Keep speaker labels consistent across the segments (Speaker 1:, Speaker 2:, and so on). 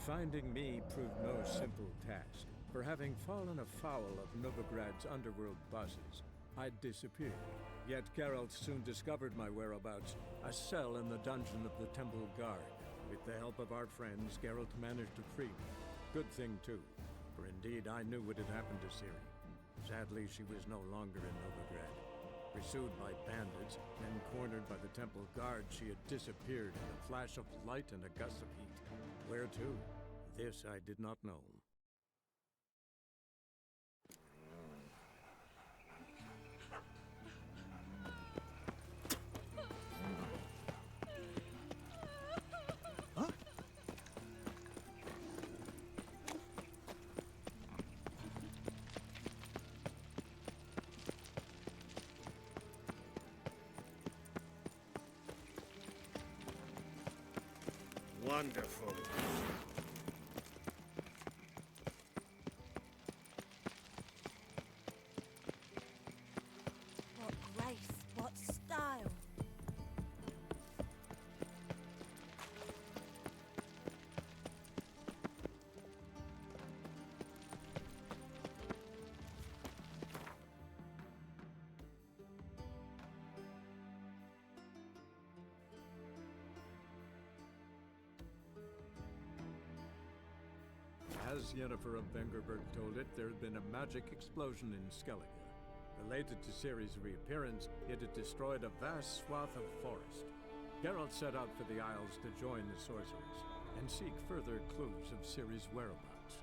Speaker 1: Finding me proved no simple task, for having fallen afoul of Novigrad's underworld bosses, I'd disappeared. Yet Geralt soon discovered my whereabouts, a cell in the dungeon of the Temple Guard. With the help of our friends, Geralt managed to free me. Good thing, too, for indeed I knew what had happened to Ciri. Sadly, she was no longer in Novigrad. Pursued by bandits, then cornered by the Temple Guard, she had disappeared in a flash of light and a gust of heat. Where to? This I did not know.
Speaker 2: Wonderful.
Speaker 3: What grace, what style.
Speaker 1: As Yennefer of Vengerberg told it, there had been a magic explosion in Skellige. Related to Ciri's reappearance, it had destroyed a vast swath of forest. Geralt set out for the Isles to join the sorcerers, and seek further clues of Ciri's whereabouts.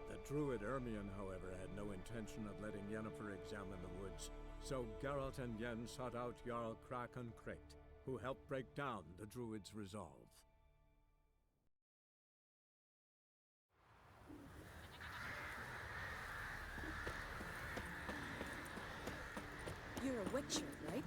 Speaker 1: The druid Ermion, however, had no intention of letting Yennefer examine the woods, so Geralt and Yen sought out Jarl Krakon Krayt, who helped break down the druid's resolve.
Speaker 3: You're a witcher, right?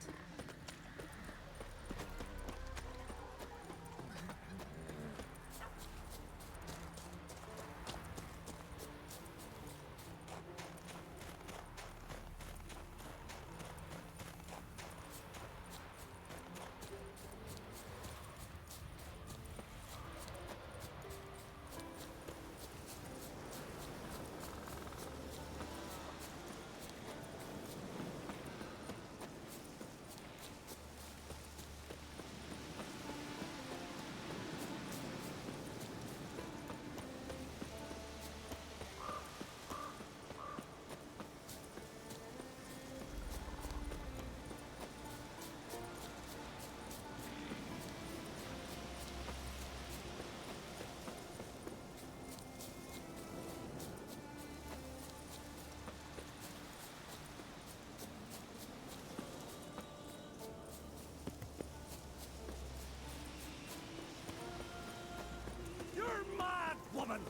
Speaker 2: Woman!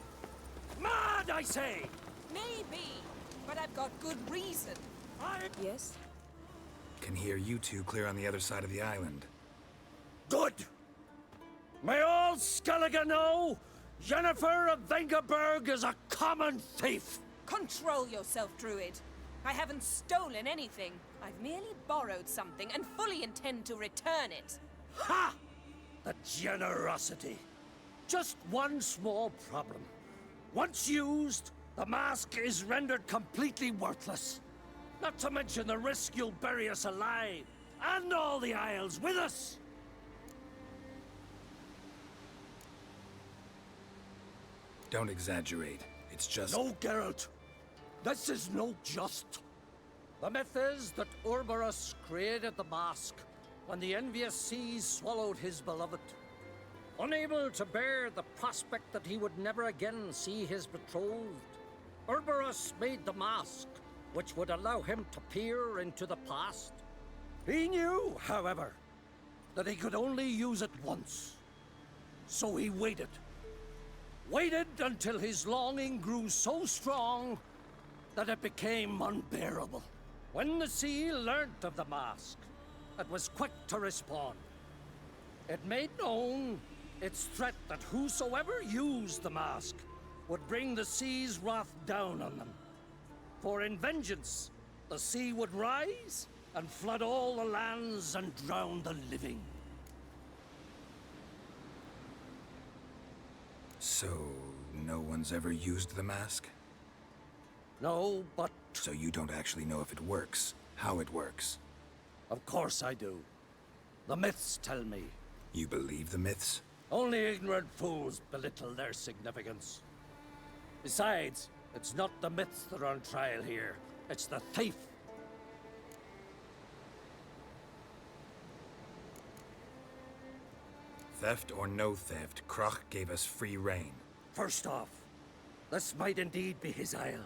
Speaker 2: Mad, I say!
Speaker 3: Maybe, but I've got good reason. Yes?
Speaker 4: Can hear you two clear on the other side of the island.
Speaker 2: Good! May all Skellige know, Yennefer of Vengerberg is a common thief!
Speaker 3: Control yourself, Druid. I haven't stolen anything. I've merely borrowed something and fully intend to return it.
Speaker 2: Ha! The generosity. Just one small problem. Once used, the mask is rendered completely worthless. Not to mention the risk you'll bury us alive, and all the Isles with us!
Speaker 4: Don't exaggerate. It's just...
Speaker 2: No, Geralt. This is no just. The myth is that Urborus created the mask when the envious seas swallowed his beloved. Unable to bear the prospect that he would never again see his betrothed, Urborus made the mask, which would allow him to peer into the past. He knew, however, that he could only use it once. So he waited. Waited until his longing grew so strong that it became unbearable. When the sea learnt of the mask, it was quick to respond. It made known its threat that whosoever used the mask would bring the sea's wrath down on them. For in vengeance, the sea would rise and flood all the lands and drown the living.
Speaker 4: So, No one's ever used the mask?
Speaker 2: No, but
Speaker 4: So you don't actually know if it works, how it works.
Speaker 2: of course I do. The myths tell me.
Speaker 4: You believe the myths?
Speaker 2: Only ignorant fools belittle their significance. Besides, it's not the myths that are on trial here. It's the thief.
Speaker 4: Theft or no theft, Kroch gave us free rein.
Speaker 2: First off, this might indeed be his isle.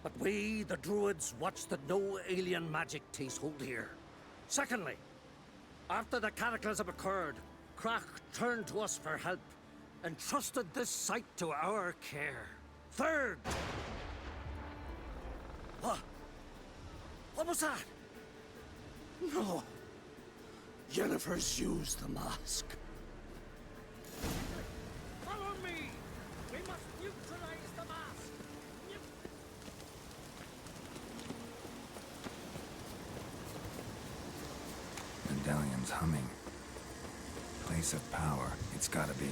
Speaker 2: But we, the Druids, watch that no alien magic takes hold here. Secondly, after the cataclysm occurred, Kroch turned to us for help and trusted this site to our care. Third... What? What was that? No. Yennefer's used the mask. Follow me! We must neutralize the mask!
Speaker 4: Medallion's humming. Place of power, it's gotta be.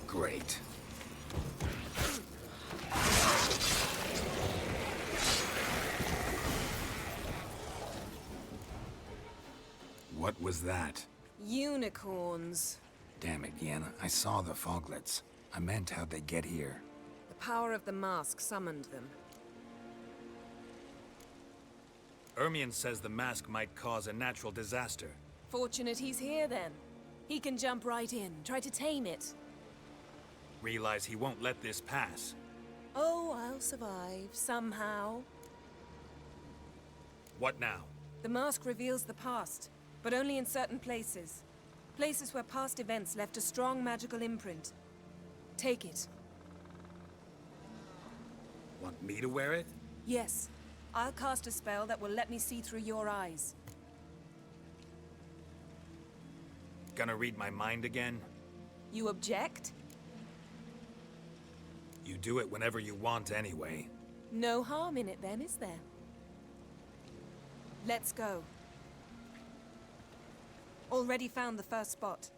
Speaker 4: Great. What was that?
Speaker 3: Unicorns.
Speaker 4: Damn it, Yenna. I saw the foglets. I meant how'd they get here.
Speaker 3: The power of the mask summoned them.
Speaker 4: Ermion says the mask might cause a natural disaster.
Speaker 3: Fortunate he's here, then. He can jump right in, try to tame it.
Speaker 4: Realize he won't let this pass.
Speaker 3: Oh, I'll survive, somehow.
Speaker 4: What now?
Speaker 3: The mask reveals the past, but only in certain places. Places where past events left a strong magical imprint. Take it.
Speaker 4: Want me to wear it?
Speaker 3: Yes. I'll cast a spell that will let me see through your eyes.
Speaker 4: Gonna read my mind again?
Speaker 3: You object?
Speaker 4: You do it whenever you want anyway.
Speaker 3: No harm in it then, is there? Let's go. Already found the first spot.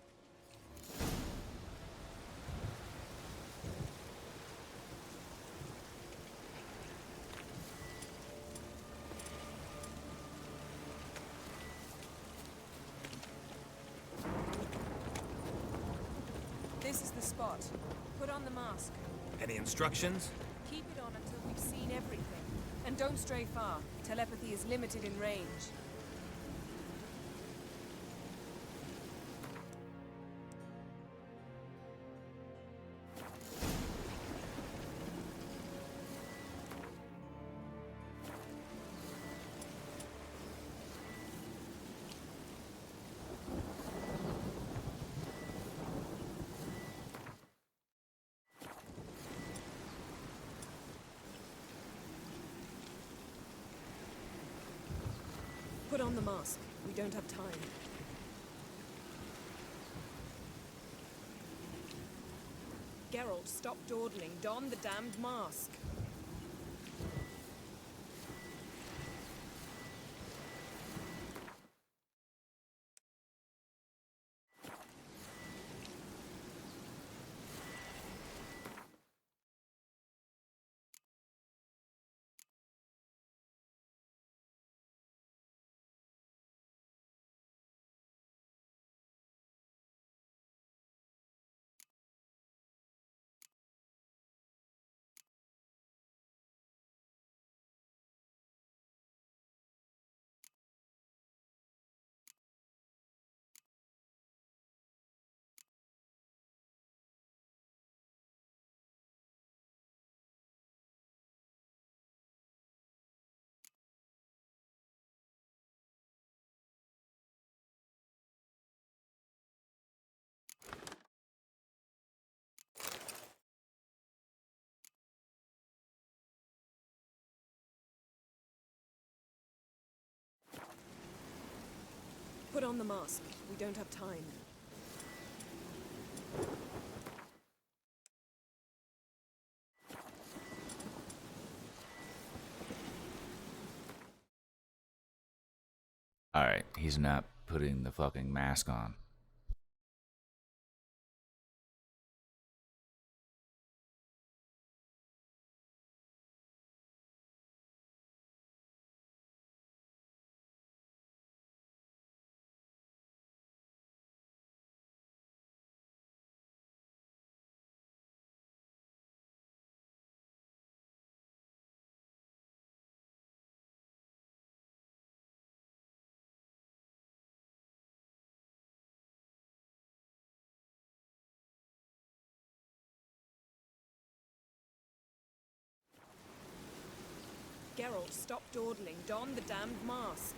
Speaker 3: This is the spot. Put on the mask.
Speaker 4: Any instructions?
Speaker 3: Keep it on until we've seen everything. And don't stray far. Telepathy is limited in range. Put on the mask. We don't have time. Geralt, stop dawdling. Don the damned mask. on the mask. We don't have time.
Speaker 5: Alright, he's not putting the fucking mask on.
Speaker 3: Geralt, stop dawdling. Don the damned mask.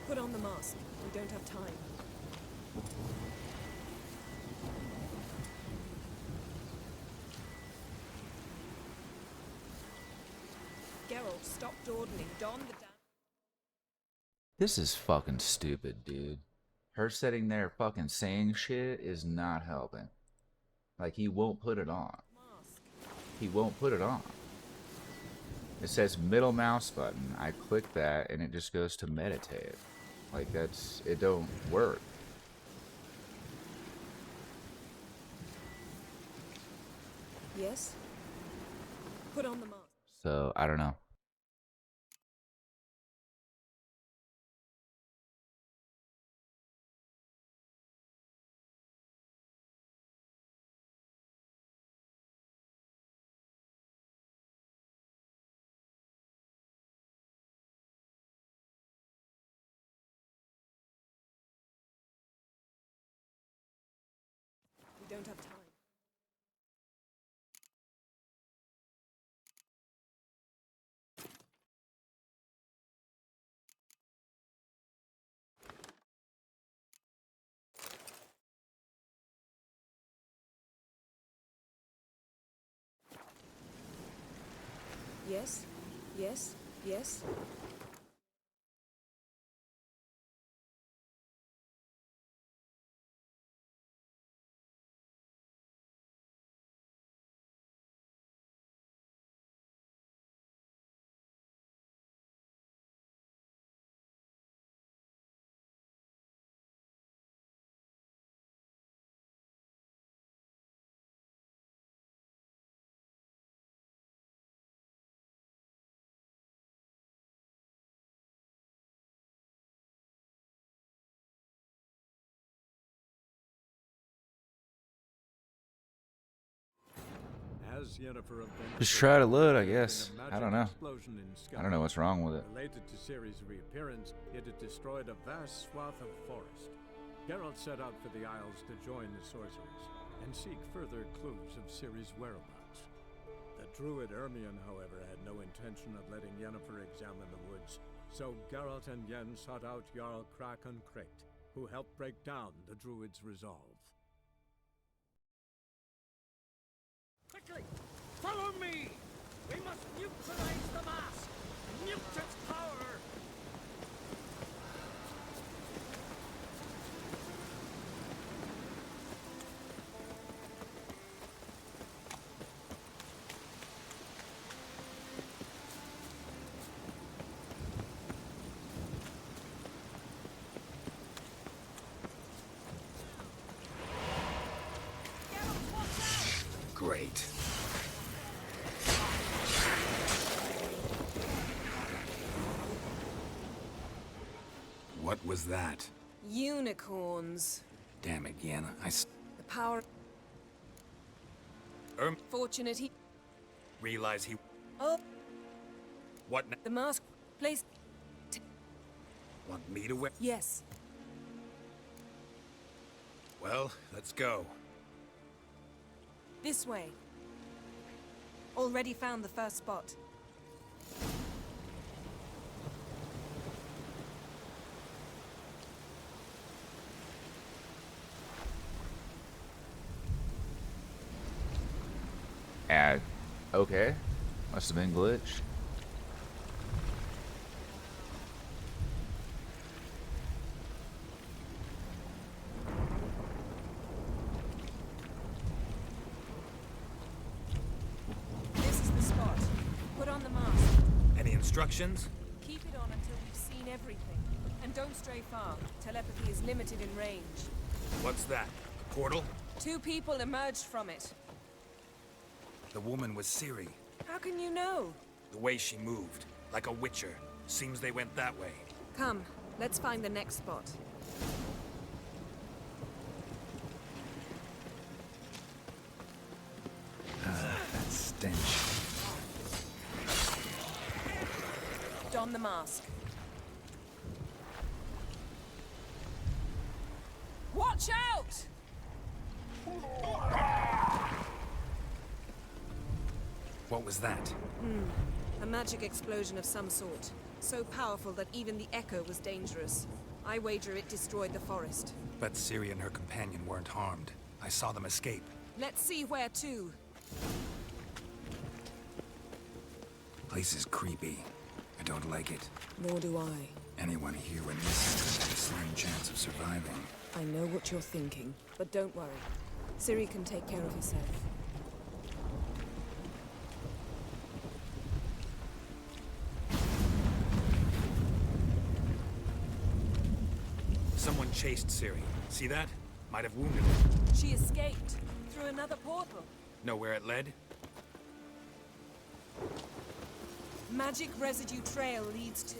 Speaker 3: Put on the mask. We don't have time. Geralt, stop dawdling. Don the damn...
Speaker 5: This is fucking stupid, dude. Her sitting there fucking saying shit is not helping. Like, he won't put it on. He won't put it on. It says middle mouse button. I click that and it just goes to meditate. Like, that's... it don't work.
Speaker 3: Yes? Put on the mask.
Speaker 5: So, I don't know.
Speaker 3: We don't have time. Yes? Yes? Yes?
Speaker 1: As Yennefer of Venice,
Speaker 5: Just try to load, I guess.
Speaker 1: in a
Speaker 5: I don't
Speaker 1: magic
Speaker 5: know.
Speaker 1: explosion in
Speaker 5: I don't know what's wrong with it.
Speaker 1: Related to Ciri's reappearance, it had destroyed a vast swath of forest. Geralt set out for the Isles to join the sorcerers and seek further clues of Ciri's whereabouts. The druid Ermion, however, had no intention of letting Yennefer examine the woods, so Geralt and Yen sought out Jarl Krakon Krayt, who helped break down the druid's resolve.
Speaker 2: Quickly! Follow me! We must neutralize the mask! Mute its power!
Speaker 4: Great. What was that?
Speaker 3: Unicorns.
Speaker 4: Damn it, Yenna.
Speaker 3: The power... Fortunate he...
Speaker 6: Realize he...
Speaker 3: Oh,
Speaker 6: What
Speaker 3: the mask... Place...
Speaker 6: Want me to wear?
Speaker 3: Yes.
Speaker 6: Well, let's go.
Speaker 3: This way. Already found the first spot.
Speaker 5: Okay. Must have been glitched.
Speaker 3: This is the spot. Put on the mask.
Speaker 6: Any instructions?
Speaker 3: Keep it on until we've seen everything. And don't stray far. Telepathy is limited in range.
Speaker 6: What's that? A portal?
Speaker 3: 2 people emerged from it.
Speaker 6: The woman was Ciri.
Speaker 3: How can you know?
Speaker 6: The way she moved, like a witcher. Seems they went that way.
Speaker 3: Come, let's find the next spot.
Speaker 4: That stench.
Speaker 3: Don the mask. Watch out!
Speaker 6: What was that?
Speaker 3: A magic explosion of some sort. So powerful that even the echo was dangerous. I wager it destroyed the forest.
Speaker 6: But Ciri and her companion weren't harmed. I saw them escape.
Speaker 3: Let's see where to.
Speaker 4: Place is creepy. I don't like it.
Speaker 3: Nor do I.
Speaker 4: Anyone here when this has a slim chance of surviving.
Speaker 3: I know what you're thinking, but don't worry. Ciri can take care of herself.
Speaker 6: Someone chased Ciri. See that? Might have wounded her.
Speaker 3: She escaped through another portal.
Speaker 6: Know where it led?
Speaker 3: Magic residue trail leads to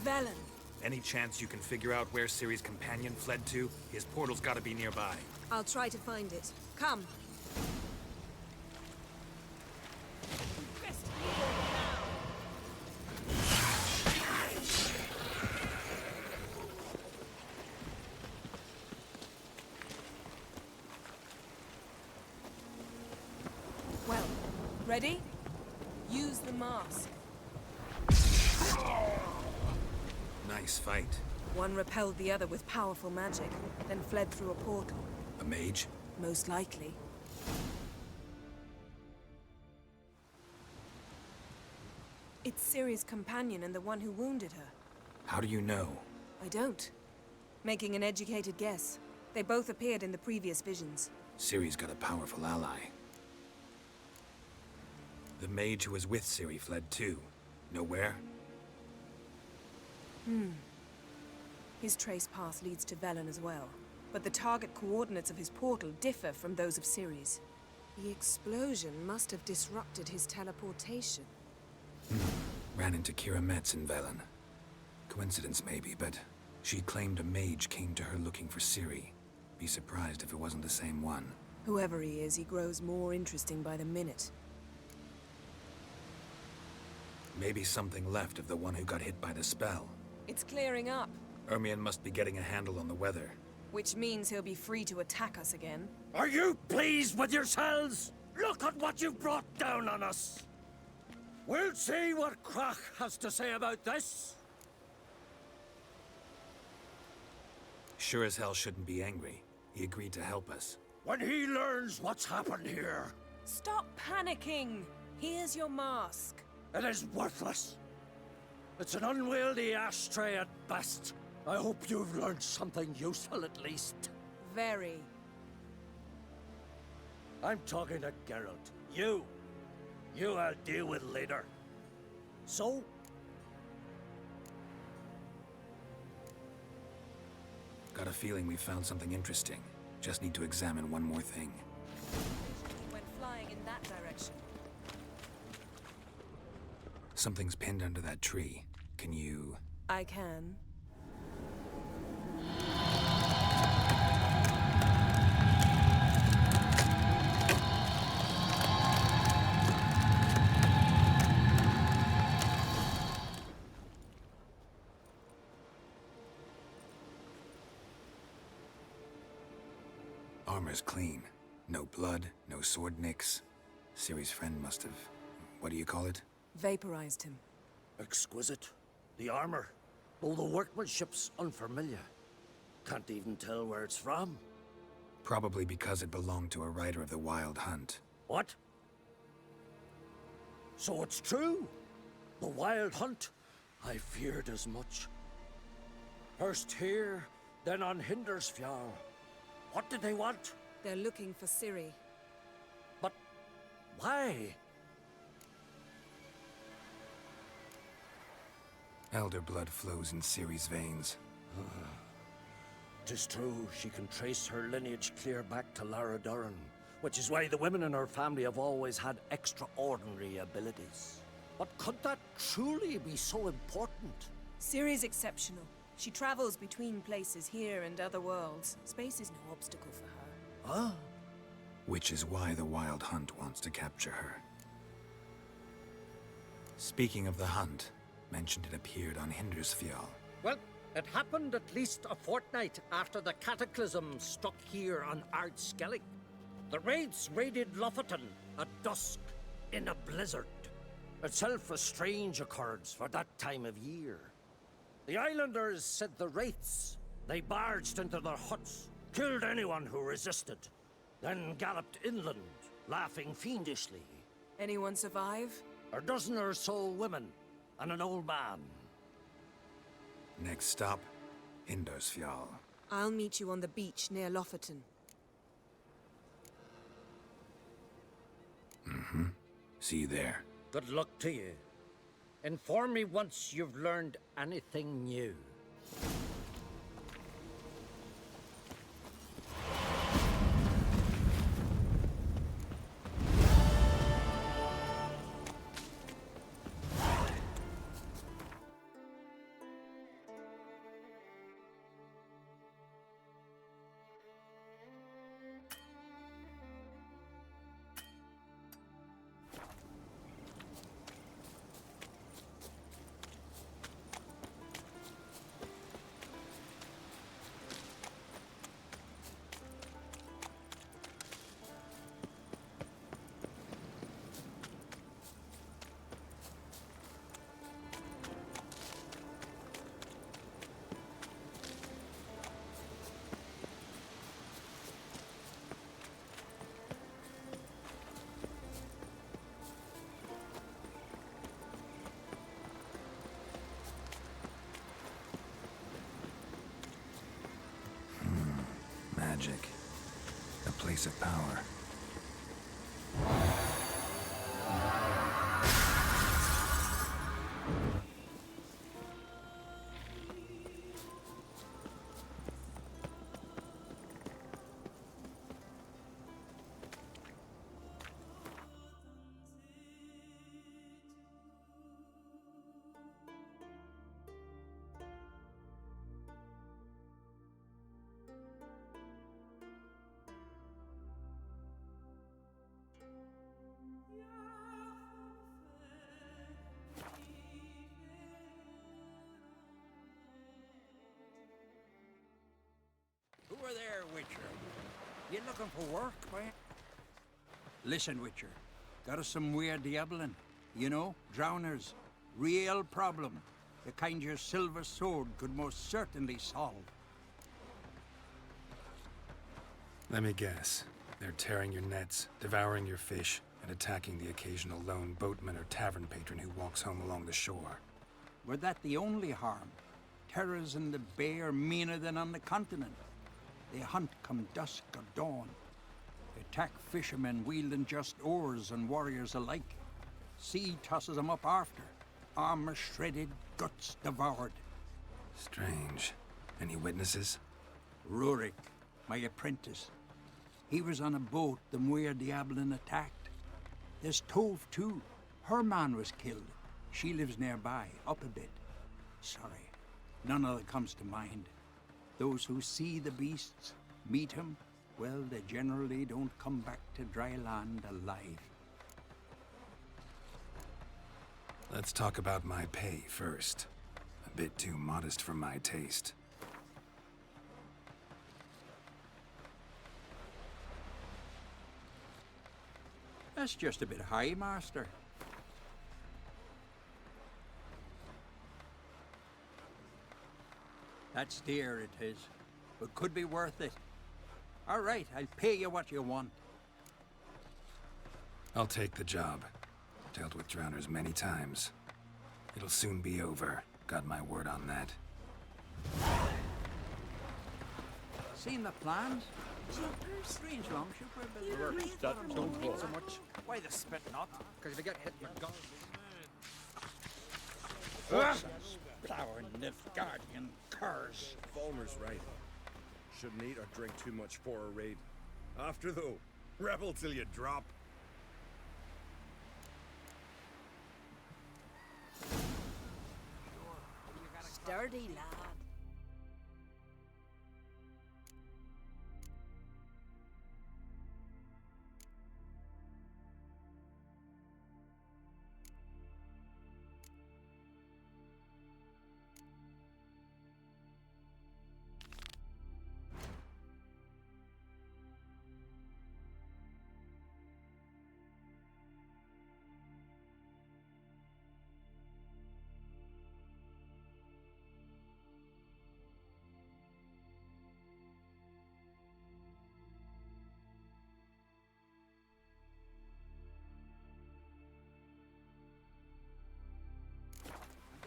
Speaker 3: Velen.
Speaker 6: Any chance you can figure out where Ciri's companion fled to? His portal's gotta be nearby.
Speaker 3: I'll try to find it. Come. Well, ready? Use the mask.
Speaker 6: Nice fight.
Speaker 3: One repelled the other with powerful magic, then fled through a portal.
Speaker 6: A mage?
Speaker 3: Most likely. It's Ciri's companion and the one who wounded her.
Speaker 6: How do you know?
Speaker 3: I don't. Making an educated guess. They both appeared in the previous visions.
Speaker 6: Ciri's got a powerful ally. The mage who was with Ciri fled too. Know where?
Speaker 3: His trace path leads to Velen as well. But the target coordinates of his portal differ from those of Ciri's. The explosion must have disrupted his teleportation.
Speaker 6: Ran into Kira Metz in Velen. Coincidence maybe, but she claimed a mage came to her looking for Ciri. Be surprised if it wasn't the same one.
Speaker 3: Whoever he is, he grows more interesting by the minute.
Speaker 6: Maybe something left of the one who got hit by the spell.
Speaker 3: It's clearing up,
Speaker 6: Ermion must be getting a handle on the weather.
Speaker 3: which means he'll be free to attack us again.
Speaker 2: Are you pleased with yourselves? Look at what you've brought down on us. We'll see what Crach has to say about this.
Speaker 6: Sure as hell shouldn't be angry. He agreed to help us.
Speaker 2: When he learns what's happened here,
Speaker 3: Stop panicking! Here's your mask.
Speaker 2: it is worthless. It's an unwieldy ashtray at best. I hope you've learned something useful at least.
Speaker 3: Very.
Speaker 2: I'm talking to Geralt. You I'll deal with later. So?
Speaker 6: Got a feeling we found something interesting. Just need to examine one more thing.
Speaker 3: Went flying in that direction.
Speaker 6: Something's pinned under that tree. Can you...
Speaker 3: I can.
Speaker 6: Armor's clean. No blood, no sword nicks. Ciri's friend must have... what do you call it?
Speaker 3: Vaporized him.
Speaker 2: Exquisite. The armor. Though the workmanship's unfamiliar. Can't even tell where it's from.
Speaker 6: Probably because it belonged to a rider of the Wild Hunt.
Speaker 2: What? So it's true. The Wild Hunt. I feared as much. First here, then on Hindersfjall. What did they want?
Speaker 3: They're looking for Ciri.
Speaker 2: But why?
Speaker 6: Elder blood flows in Ciri's veins.
Speaker 2: 'Tis true, she can trace her lineage clear back to Lara Duran, which is why the women in her family have always had extraordinary abilities. But could that truly be so important?
Speaker 3: Ciri's exceptional. She travels between places here and other worlds. Space is no obstacle for her.
Speaker 2: Huh?
Speaker 6: Which is why the Wild Hunt wants to capture her. Speaking of the hunt, mentioned it appeared on Hindersfjall.
Speaker 2: Well, it happened at least a fortnight after the cataclysm struck here on Ardskellig. The raids raided Lofoten at dusk in a blizzard. Itself a strange occurrence for that time of year. The islanders said the wraiths. They barged into their huts, killed anyone who resisted, then galloped inland, laughing fiendishly.
Speaker 3: Anyone survive?
Speaker 2: A dozen or so women and an old man.
Speaker 6: Next stop, Hindersfjall.
Speaker 3: I'll meet you on the beach near Lofoten.
Speaker 6: See you there.
Speaker 2: Good luck to you. Inform me once you've learned anything new.
Speaker 4: Magic. A place of power.
Speaker 7: Who are there, Witcher? You looking for work, man? Listen, Witcher. Got us some weird diabling. You know, drowners. Real problem. The kind your silver sword could most certainly solve.
Speaker 6: Let me guess. They're tearing your nets, devouring your fish, and attacking the occasional lone boatman or tavern patron who walks home along the shore.
Speaker 7: Were that the only harm? Terrors in the bay are meaner than on the continent. They hunt come dusk or dawn. They attack fishermen wielding just oars and warriors alike. Sea tosses them up after. Armor shredded, guts devoured.
Speaker 6: Strange. Any witnesses?
Speaker 7: Rurik, my apprentice. He was on a boat the Muir Diablin attacked. There's Tove, too. Her man was killed. She lives nearby, up a bit. Sorry, none of that comes to mind. Those who see the beasts, meet him, well, they generally don't come back to dry land alive.
Speaker 6: Let's talk about my pay first. A bit too modest for my taste.
Speaker 7: That's just a bit high, Master. That's dear, it is, but could be worth it. All right, I'll pay you what you want.
Speaker 6: I'll take the job. Dealt with drowners many times. It'll soon be over. Got my word on that.
Speaker 7: Seen the plans? Strange longship we're building.
Speaker 2: Don't go so much.
Speaker 7: Why the spit not?
Speaker 2: Because if you get hit with guns.
Speaker 8: Plowing Nilfgaardian curs.
Speaker 9: Falmer's right. Shouldn't eat or drink too much for a raid. After though, rebel till you drop.
Speaker 10: Sturdy lad.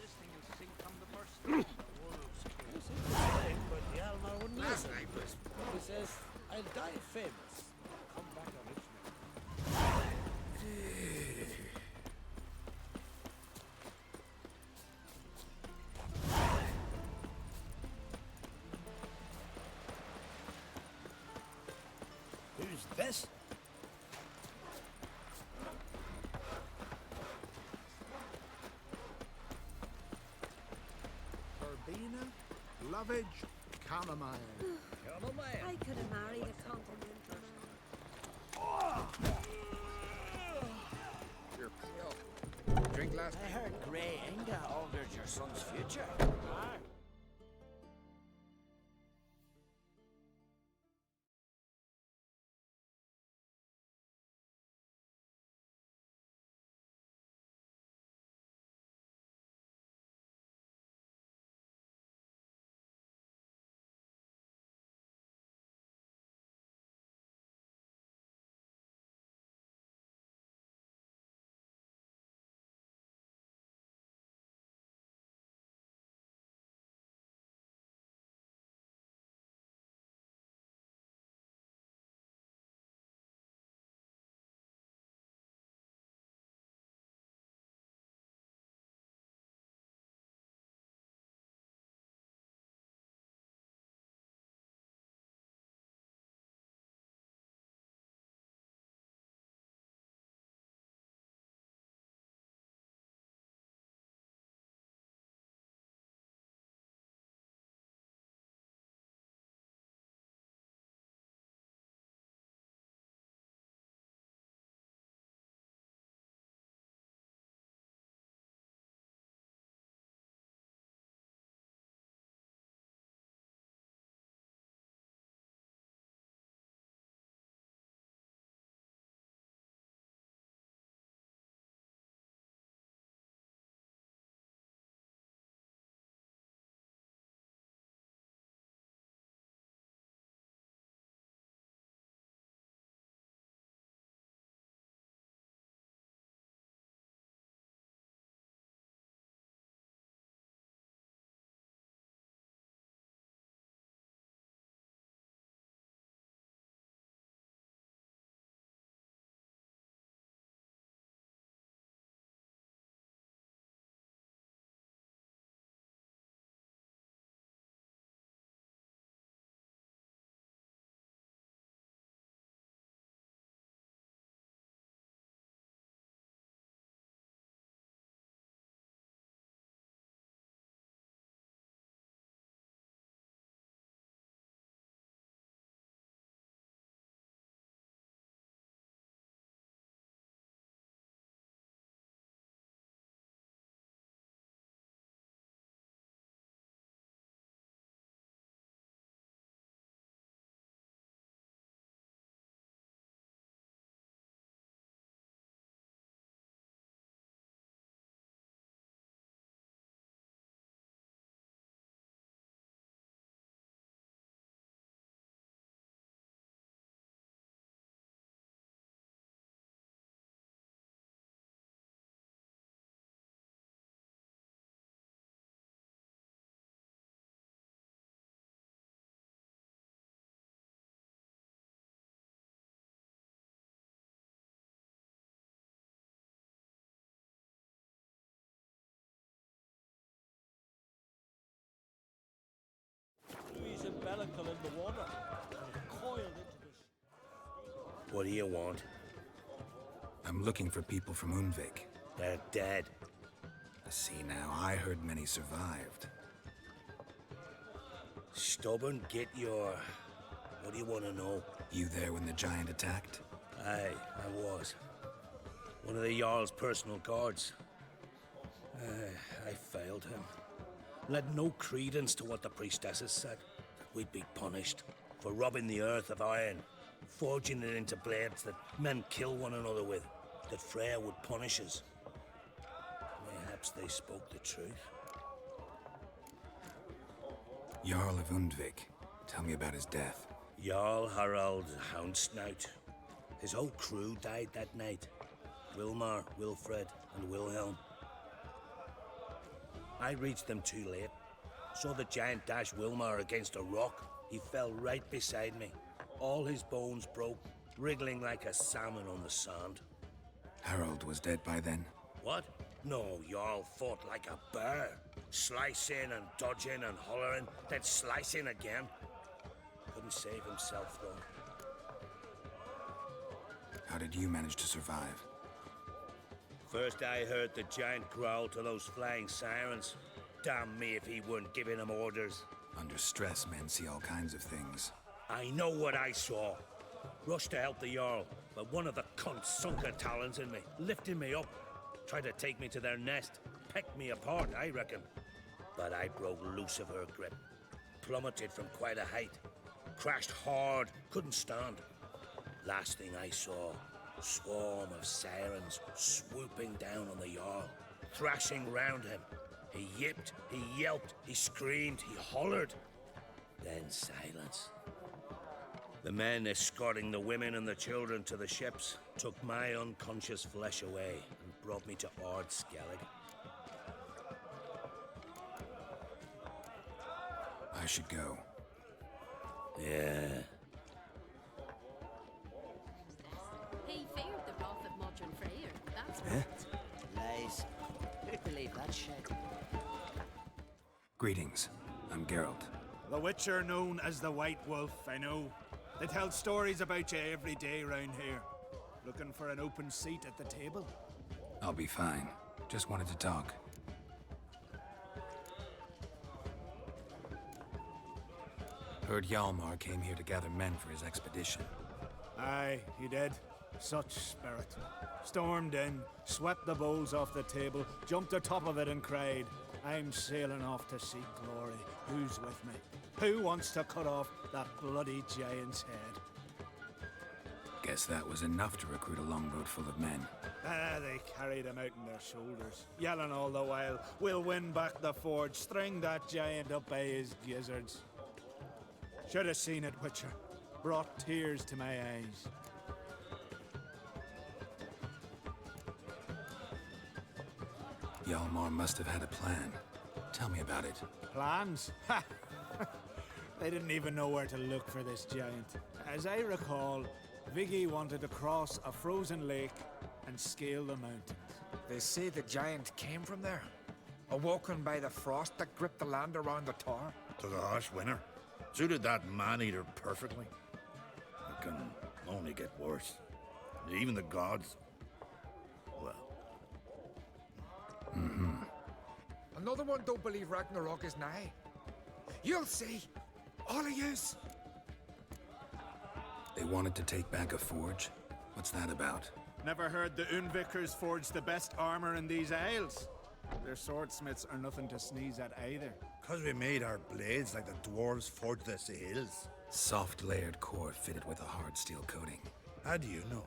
Speaker 7: This thing will sink from the first.
Speaker 8: But the Alma wouldn't listen. He says, I'll die famous. Come back a rich man. Who's this? Verbena, lovage, chamomile.
Speaker 10: I could have married a continental man.
Speaker 2: You're pale. Drink last.
Speaker 8: I heard Grey Inga altered your son's future. pellicle in the water and coiled into the...
Speaker 11: What do you want?
Speaker 6: I'm looking for people from Unvik.
Speaker 11: They're dead.
Speaker 6: See now, I heard many survived.
Speaker 11: Stubborn, get your... What do you want to know?
Speaker 6: You there when the giant attacked?
Speaker 11: Aye, I was. One of the Jarl's personal guards. I failed him. Led no credence to what the priestesses said. We'd be punished for robbing the earth of iron, forging it into blades that men kill one another with, that Freya would punish us. Perhaps they spoke the truth.
Speaker 6: Jarl of Undvik. Tell me about his death.
Speaker 11: Jarl Harald Houndsnout. His whole crew died that night. Wilmar, Wilfred, and Wilhelm. I reached them too late. Saw the giant dash Wilmar against a rock. He fell right beside me. All his bones broke, wriggling like a salmon on the sand.
Speaker 6: Harold was dead by then?
Speaker 11: What? No, Jarl fought like a bear. Slicing and dodging and hollering, then slicing again. Couldn't save himself, though.
Speaker 6: How did you manage to survive?
Speaker 11: First I heard the giant growl to those flying sirens. Damn me if he weren't giving them orders.
Speaker 6: Under stress, men see all kinds of things.
Speaker 11: I know what I saw. Rushed to help the Jarl, but one of the cunts sunk her talons in me, lifting me up. Tried to take me to their nest. Pecked me apart, I reckon. But I broke loose of her grip. Plummeted from quite a height. Crashed hard, couldn't stand. Last thing I saw, swarm of sirens swooping down on the Jarl, thrashing round him. He yipped, he yelped, he screamed, he hollered. Then silence. The men escorting the women and the children to the ships took my unconscious flesh away and brought me to Ard Skellig.
Speaker 6: I should go.
Speaker 11: Yeah.
Speaker 10: He feared the wrath of Modron Freyr. That's what.
Speaker 12: Lies. Who'd believe that shit?
Speaker 6: Greetings. I'm Geralt.
Speaker 13: The Witcher known as the White Wolf, I know. They tell stories about you every day round here. Looking for an open seat at the table?
Speaker 6: I'll be fine. Just wanted to talk. Heard Hjalmar came here to gather men for his expedition.
Speaker 13: Aye, he did. Such spirit. Stormed in, swept the bowls off the table, jumped atop of it and cried, "I'm sailing off to seek glory. Who's with me? Who wants to cut off that bloody giant's head?"
Speaker 6: Guess that was enough to recruit a longboat full of men.
Speaker 13: They carried him out on their shoulders, yelling all the while, "We'll win back the forge, string that giant up by his gizzards." Should have seen it, Witcher. Brought tears to my eyes.
Speaker 6: Hjalmar must have had a plan. Tell me about it.
Speaker 13: Plans? Ha! They didn't even know where to look for this giant. As I recall, Viggy wanted to cross a frozen lake and scale the mountains.
Speaker 4: They say the giant came from there, awoken by the frost that gripped the land around the tower.
Speaker 9: To the harsh winter. Suited that man-eater perfectly. It can only get worse. Even the gods... well...
Speaker 4: Another one don't believe Ragnarok is nigh. You'll see. All of yous.
Speaker 6: They wanted to take back a forge? What's that about?
Speaker 13: Never heard the Unvikers forged the best armor in these isles. Their swordsmiths are nothing to sneeze at either.
Speaker 9: 'Cause we made our blades like the dwarves forged their sails.
Speaker 6: Soft layered core fitted with a hard steel coating.
Speaker 9: How do you know?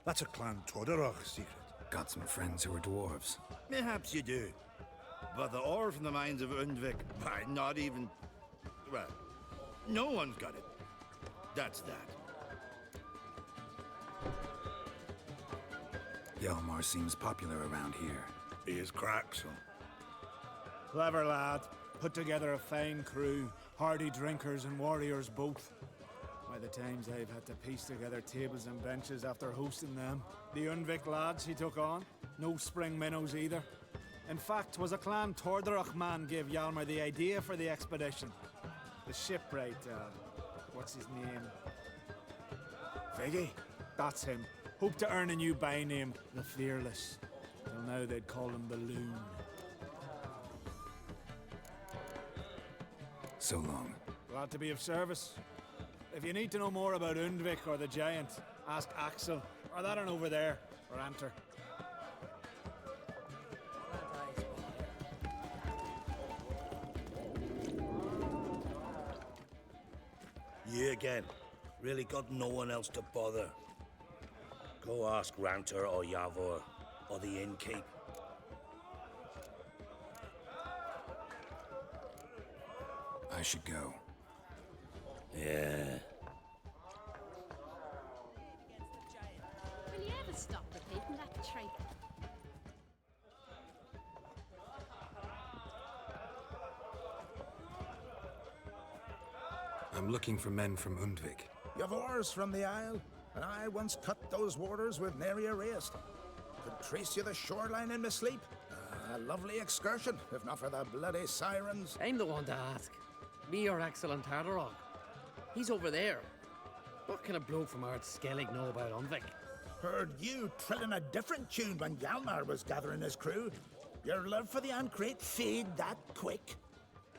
Speaker 9: That's a Clan Todorok secret.
Speaker 6: Got some friends who are dwarves.
Speaker 9: Perhaps you do. But the ore from the mines of Undvik, why, not even... well, no one's got it. That's that.
Speaker 6: Hjalmar seems popular around here.
Speaker 9: He is crack, so...
Speaker 13: Clever lad. Put together a fine crew. Hardy drinkers and warriors both. By the times I've had to piece together tables and benches after hosting them. The Unvik lads he took on. No spring minnows either. In fact, 'twas a Clan Tordorok man gave Hjalmar the idea for the expedition. The shipwright, what's his name? Viggy? That's him. Hope to earn a new by name, the Fearless. Till now they'd call him the Loon.
Speaker 6: So long.
Speaker 13: Glad to be of service. If you need to know more about Undvik or the Giant, ask Axel, or that one over there, or Anter.
Speaker 11: You again. Really got no one else to bother. Go ask Ranter or Yavor, or the innkeep.
Speaker 6: I should go.
Speaker 11: Yeah.
Speaker 10: Will you ever stop repeating that trick?
Speaker 6: I'm looking for men from Undvik.
Speaker 9: Yavor's from the Isle, and I once cut those waters with nary a waste. Could trace you the shoreline in my sleep. A lovely excursion, if not for the bloody sirens.
Speaker 12: I'm the one to ask. Me or Axel and Tardarog. He's over there. What can a bloke from Ard Skellig know about Undvik?
Speaker 9: Heard you trilling a different tune when Hjalmar was gathering his crew. Your love for the Ancrate fade that quick.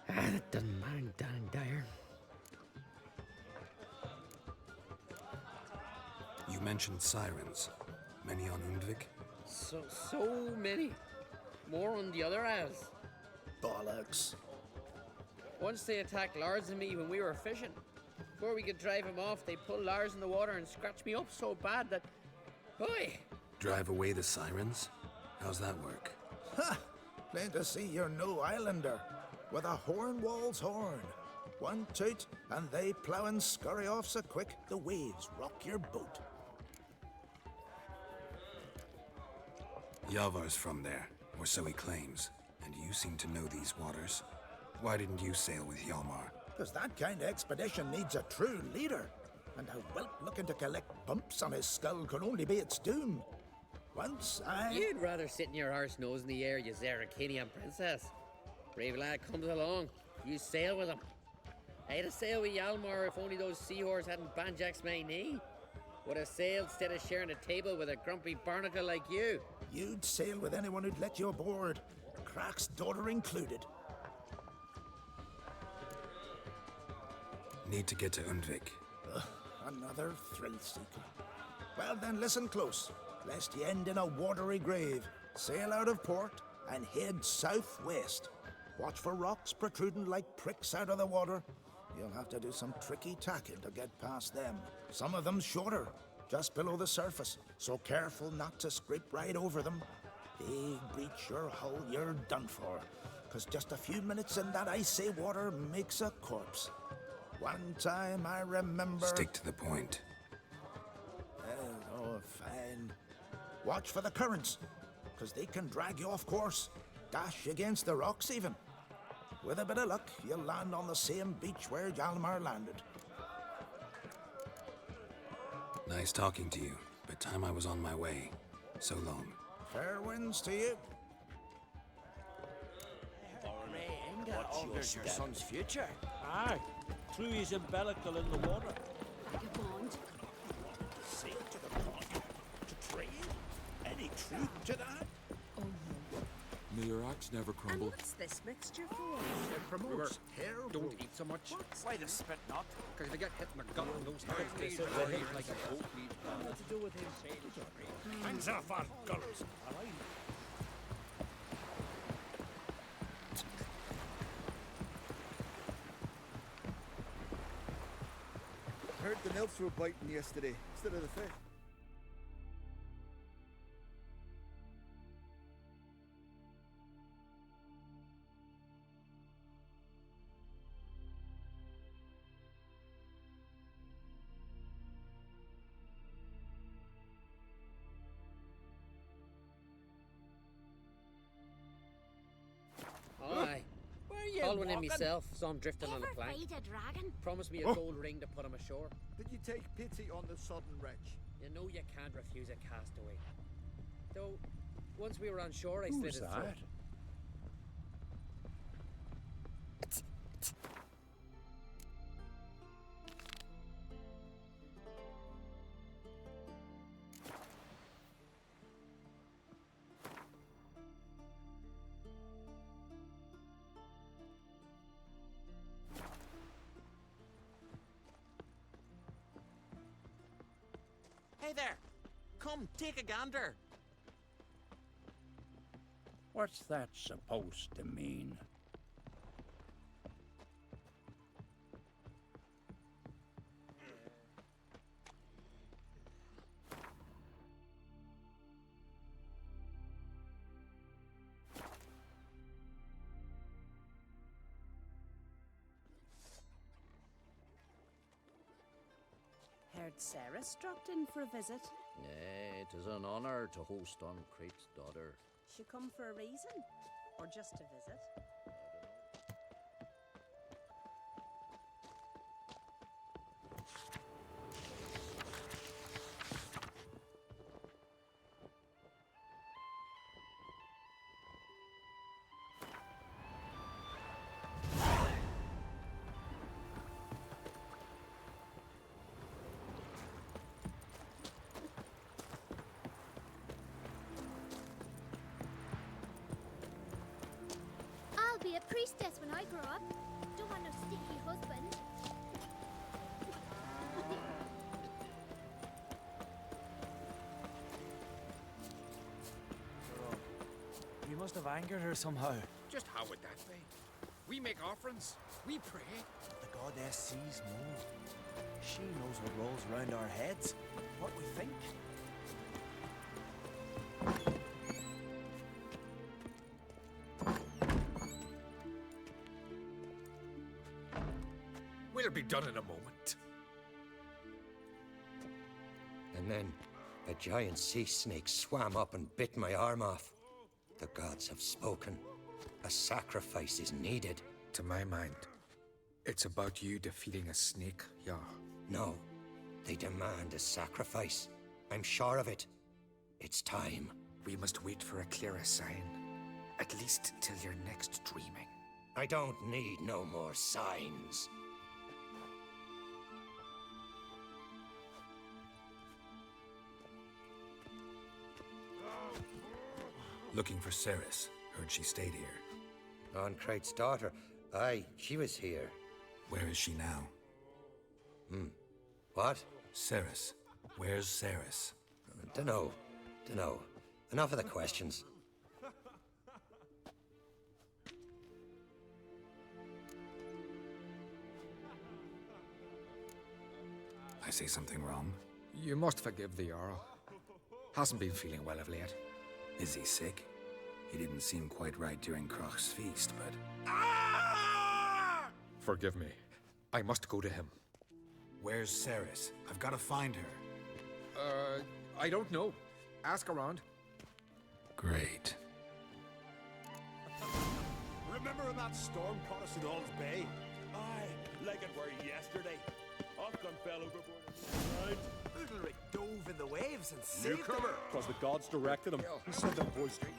Speaker 12: That doesn't mind dang dire.
Speaker 6: You mentioned sirens. Many on Undvik?
Speaker 12: So many. More on the other as.
Speaker 9: Bollocks.
Speaker 12: Once they attacked Lars and me when we were fishing. Before we could drive him off, they pulled Lars in the water and scratched me up so bad that... Boy!
Speaker 6: Drive away the sirens? How's that work?
Speaker 9: Ha! Plain to see you're no islander. With a horn wall's horn. One toot, and they plough and scurry off so quick the waves rock your boat.
Speaker 6: Yavar's from there, or so he claims. And you seem to know these waters. Why didn't you sail with Hjalmar?
Speaker 9: Because that kind of expedition needs a true leader. And a whelp looking to collect bumps on his skull can only be its doom. Once I...
Speaker 12: You'd rather sit in your arse nose in the air, you Zarakinian princess. Brave lad comes along, you sail with him. I'd have sailed with Hjalmar if only those seahorses hadn't banjaxed my knee. Would have sailed instead of sharing a table with a grumpy barnacle like you.
Speaker 9: You'd sail with anyone who'd let you aboard. Crack's daughter included.
Speaker 6: Need to get to Undvik.
Speaker 9: Another thrill seeker. Well then, listen close, lest you end in a watery grave. Sail out of port and head southwest. Watch for rocks protruding like pricks out of the water. You'll have to do some tricky tacking to get past them. Some of them shorter, just below the surface, so careful not to scrape right over them. They breach your hull, you're done for. 'Cause just a few minutes in that icy water makes a corpse. One time I remember...
Speaker 6: Stick to the point.
Speaker 9: Oh, fine. Watch for the currents, 'cause they can drag you off course. Dash against the rocks even. With a bit of luck, you'll land on the same beach where Hjalmar landed.
Speaker 6: Nice talking to you, but time I was on my way. So long.
Speaker 9: Fair winds to you.
Speaker 8: What's your son's future?
Speaker 14: Aye. True, he's umbilical in the water.
Speaker 10: Vagabond.
Speaker 9: Sail to the pond. To trade? Any truth to that?
Speaker 10: Oh,
Speaker 15: May your axe never
Speaker 3: And
Speaker 15: crumble.
Speaker 3: what's this mixture for?
Speaker 9: It promotes hair
Speaker 12: Don't
Speaker 9: growth.
Speaker 12: eat so much.
Speaker 8: Why the spit not?
Speaker 12: Because they get hit in the gut and those things they sit like a boat lead.
Speaker 14: What to do with him?
Speaker 11: Hands off our gullers.
Speaker 16: Heard the nymphs were biting yesterday instead of the fish.
Speaker 12: Aye.
Speaker 8: Where are you
Speaker 12: Following him
Speaker 8: walking?
Speaker 12: myself, so I'm drifting on a
Speaker 10: Ever
Speaker 12: plank.
Speaker 10: fight a dragon?
Speaker 12: Promise me a gold ring to put him ashore.
Speaker 16: Did you take pity on the sodden wretch?
Speaker 12: You know you can't refuse a castaway. Though, once we were on shore, I slid
Speaker 9: Who's
Speaker 12: his
Speaker 9: that?
Speaker 12: throat.
Speaker 17: Hey there! Come, take a gander.
Speaker 7: What's that supposed to mean?
Speaker 18: Heard Sarah dropped in for a visit.
Speaker 2: Nay, it is an honor to host on Crate's daughter.
Speaker 18: She come for a reason? Or just to visit?
Speaker 19: I'll be a priestess when I grow up. Don't want no stinky husband.
Speaker 20: You must have angered her somehow.
Speaker 4: Just how would that be? We make offerings. We pray.
Speaker 20: The goddess sees more. She knows what rolls round our heads, what we think.
Speaker 4: We'll be done in a moment.
Speaker 2: And then a giant sea snake swam up and bit my arm off. The gods have spoken. A sacrifice is needed.
Speaker 4: To my mind, it's about you defeating a snake, Yar.
Speaker 2: No, they demand a sacrifice. I'm sure of it. It's time.
Speaker 4: We must wait for a clearer sign. At least till your next dreaming.
Speaker 2: I don't need no more signs.
Speaker 6: Looking for Ceres. Heard she stayed here.
Speaker 2: On Crate's daughter. Aye, she was here.
Speaker 6: Where is she now?
Speaker 2: What?
Speaker 6: Ceres. Where's Ceres?
Speaker 2: Dunno. Enough of the questions.
Speaker 6: I say something wrong?
Speaker 4: You must forgive the Jarl. Hasn't been feeling well of late.
Speaker 6: Is he sick? He didn't seem quite right during Crach's feast, but...
Speaker 4: Forgive me. I must go to him.
Speaker 6: Where's Ceres? I've got to find her.
Speaker 4: I don't know. Ask around.
Speaker 6: Great.
Speaker 21: Remember when that storm caught us in All's Bay? Aye, like it were yesterday. Oscar fell overboard. Right.
Speaker 20: Ulrich dove in the waves and saved them.
Speaker 21: Newcomer! Because the gods directed him. He sent a voice to them.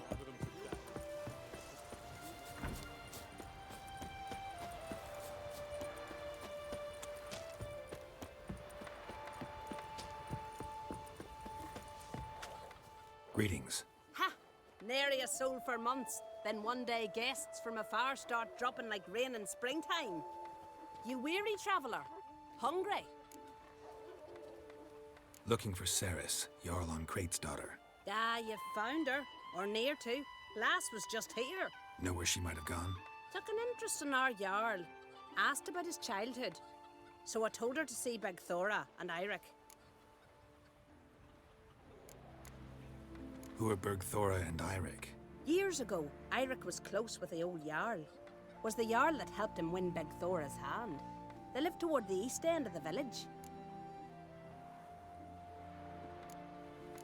Speaker 6: Greetings.
Speaker 18: Ha! Nary a soul for months. Then one day guests from afar start dropping like rain in springtime. You weary traveller? Hungry?
Speaker 6: Looking for Ceres, Jarl on Crate's daughter.
Speaker 18: Ah, you found her. Or near to. Lass was just here.
Speaker 6: Know where she might have gone?
Speaker 18: Took an interest in our Jarl. Asked about his childhood. So I told her to see Begthora and Eirik.
Speaker 6: Who are Bergthora and Eirik?
Speaker 18: Years ago, Eirik was close with the old Jarl. Was the Jarl that helped him win Begthora's hand. They lived toward the east end of the village.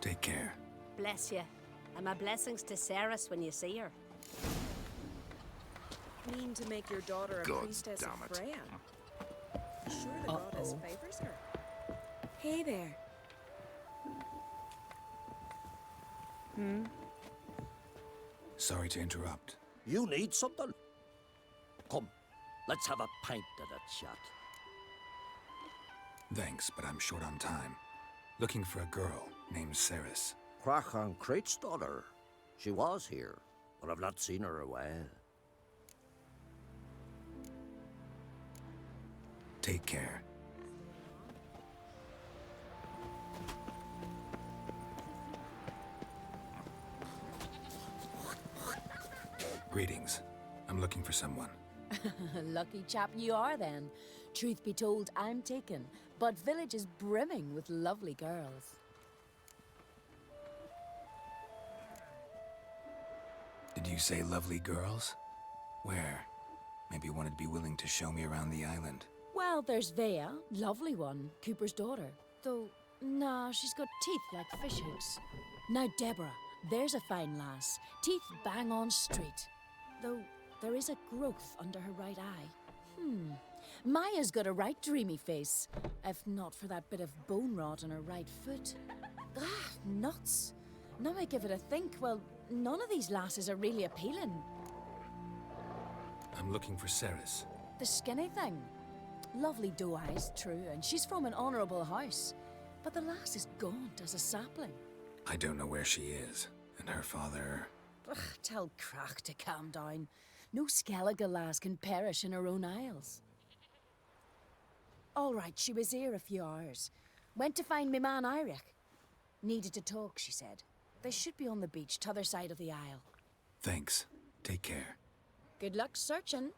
Speaker 6: Take care.
Speaker 18: Bless you. And my blessings to Ceres when you see her.
Speaker 3: Mean to make your daughter a
Speaker 6: God
Speaker 3: priestess
Speaker 6: damn
Speaker 3: of
Speaker 6: it.
Speaker 3: Freya? Sure the goddess favors her. Hey there.
Speaker 6: Sorry to interrupt.
Speaker 2: You need something? Come, let's have a pint and a chat.
Speaker 6: Thanks, but I'm short on time. Looking for a girl named Ceres.
Speaker 2: Crach on Crate's daughter. She was here, but I've not seen her a while.
Speaker 6: Take care. Greetings. I'm looking for someone.
Speaker 1: Lucky chap you are then. Truth be told, I'm taken, but village is brimming with lovely girls.
Speaker 6: Did you say lovely girls? Where? Maybe one would be willing to show me around the island.
Speaker 1: Well, there's Vea, lovely one, Cooper's daughter. Though, nah, she's got teeth like fish hooks. Now Deborah, there's a fine lass, teeth bang on straight. Though, there is a growth under her right eye. Maya's got a right dreamy face, if not for that bit of bone rot on her right foot. Ah, nuts. Now I give it a think, well, none of these lasses are really appealing.
Speaker 6: I'm looking for Ceres.
Speaker 1: The skinny thing. Lovely doe eyes, true, and she's from an honourable house. But the lass is gaunt as a sapling.
Speaker 6: I don't know where she is, and her father...
Speaker 1: Ugh, tell Crach to calm down. No Skellige lass can perish in her own isles. All right, she was here a few hours. Went to find me man Eirich. Needed to talk, she said. They should be on the beach, t'other side of the isle.
Speaker 6: Thanks. Take care.
Speaker 1: Good luck searching.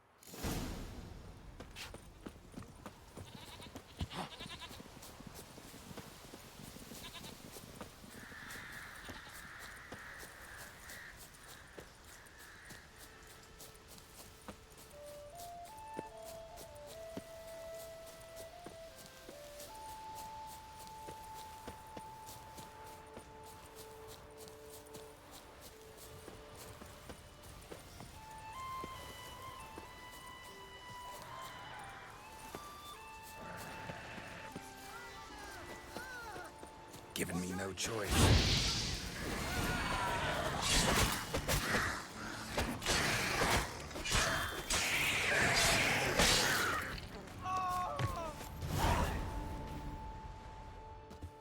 Speaker 6: Given me no choice.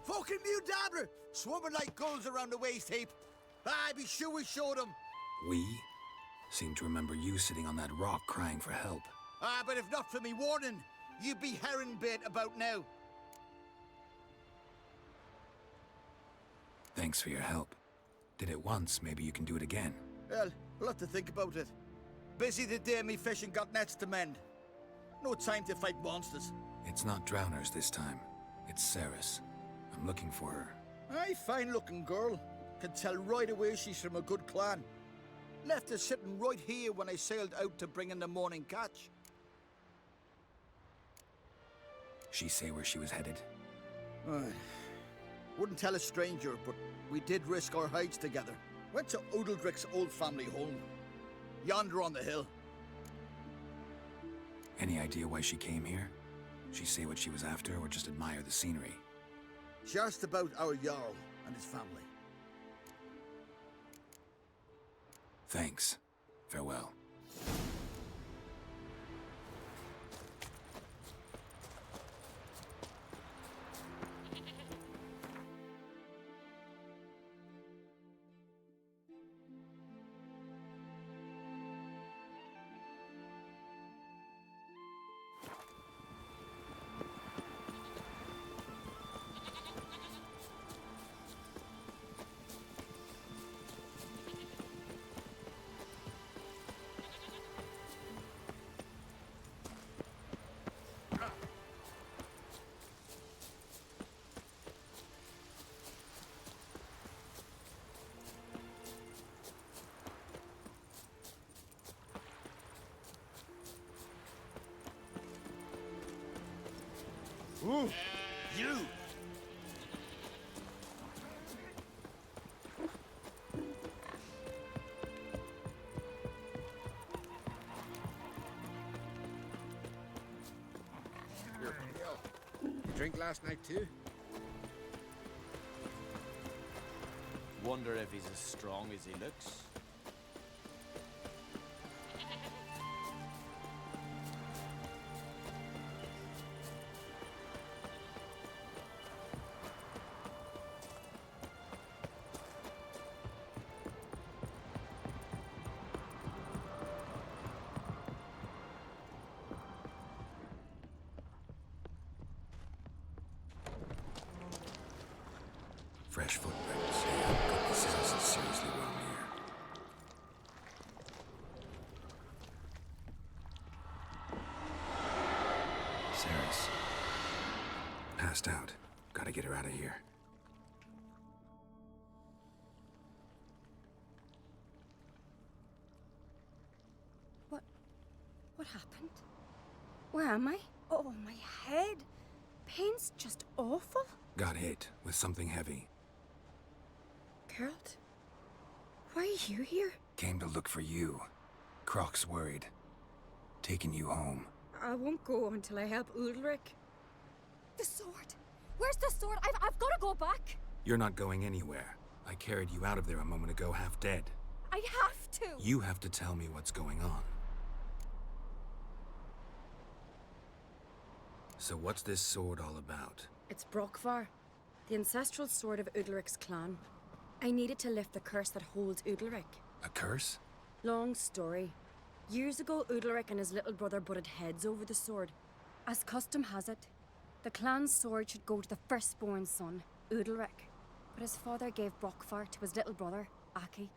Speaker 16: Fucking Mudabra! Swarming like gulls around the waist heap. I be sure we showed them.
Speaker 6: We? Seem to remember you sitting on that rock crying for help.
Speaker 16: But if not for me warning, you'd be herring bait about now.
Speaker 6: Thanks for your help. Did it once, maybe you can do it again.
Speaker 16: Well, we'll have to think about it. Busy the day me fishing got nets to mend. No time to fight monsters.
Speaker 6: It's not drowners this time. It's Ceres. I'm looking for her.
Speaker 16: Aye, fine-looking girl. Can tell right away she's from a good clan. Left her sitting right here when I sailed out to bring in the morning catch.
Speaker 6: She say where she was headed?
Speaker 16: Wouldn't tell a stranger, but we did risk our hides together. Went to Odeldrick's old family home. Yonder on the hill.
Speaker 6: Any idea why she came here? She say what she was after, or just admire the scenery?
Speaker 16: She asked about our Jarl and his family.
Speaker 6: Thanks. Farewell.
Speaker 21: Ooh, you!
Speaker 4: You drink last night too?
Speaker 20: Wonder if he's as strong as he looks.
Speaker 6: Fresh footprints. Yeah, goodness, this house is seriously well near. Ceres. Passed out. Gotta get her out of here.
Speaker 5: What happened? Where am I? Oh, my head. Pain's just awful.
Speaker 6: Got hit with something heavy.
Speaker 5: Geralt, why are you here?
Speaker 6: Came to look for you. Croc's worried. Taking you home.
Speaker 5: I won't go until I help Udalric. The sword! Where's the sword? I've got to go back!
Speaker 6: You're not going anywhere. I carried you out of there a moment ago, half dead.
Speaker 5: I have to!
Speaker 6: You have to tell me what's going on. So what's this sword all about?
Speaker 5: It's Brokvar, the ancestral sword of Udalric's clan. I needed to lift the curse that holds Udalric.
Speaker 6: A curse?
Speaker 5: Long story. Years ago, Udalric and his little brother butted heads over the sword. As custom has it, the clan's sword should go to the firstborn son, Udalric. But his father gave Brokvar to his little brother, Aki.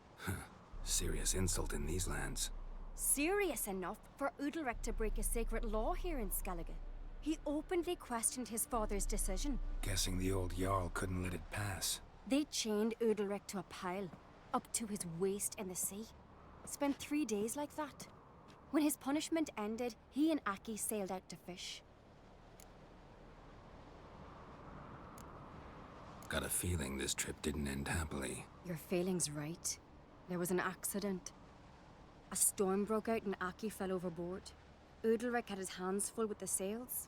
Speaker 6: Serious insult in these lands.
Speaker 5: Serious enough for Udalric to break a sacred law here in Skellige. He openly questioned his father's decision.
Speaker 6: Guessing the old Jarl couldn't let it pass.
Speaker 5: They chained Udalric to a pile, up to his waist in the sea. Spent 3 days like that. When his punishment ended, he and Aki sailed out to fish.
Speaker 6: Got a feeling this trip didn't end happily.
Speaker 5: Your feeling's right. There was an accident. A storm broke out and Aki fell overboard. Udalric had his hands full with the sails.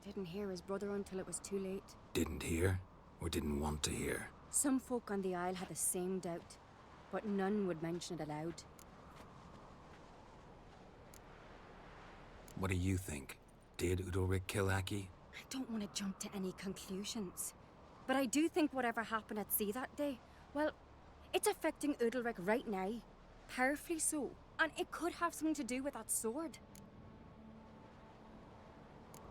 Speaker 5: Didn't hear his brother until it was too late.
Speaker 6: Didn't hear? Or didn't want to hear?
Speaker 5: Some folk on the Isle had the same doubt, but none would mention it aloud.
Speaker 6: What do you think? Did Udalric kill Aki?
Speaker 5: I don't want to jump to any conclusions, but I do think whatever happened at sea that day, well, it's affecting Udalric right now. Powerfully so. And it could have something to do with that sword.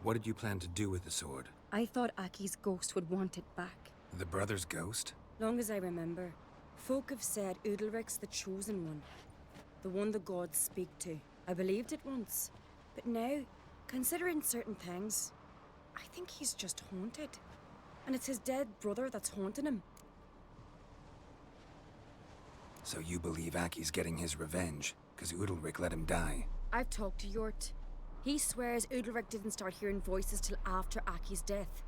Speaker 6: What did you plan to do with the sword?
Speaker 5: I thought Aki's ghost would want it back.
Speaker 6: The brother's ghost?
Speaker 5: Long as I remember, folk have said Udalric's the chosen one. The one the gods speak to. I believed it once. But now, considering certain things, I think he's just haunted. And it's his dead brother that's haunting him.
Speaker 6: So you believe Aki's getting his revenge, because Udalric let him die?
Speaker 5: I've talked to Yort. He swears Udalric didn't start hearing voices till after Aki's death.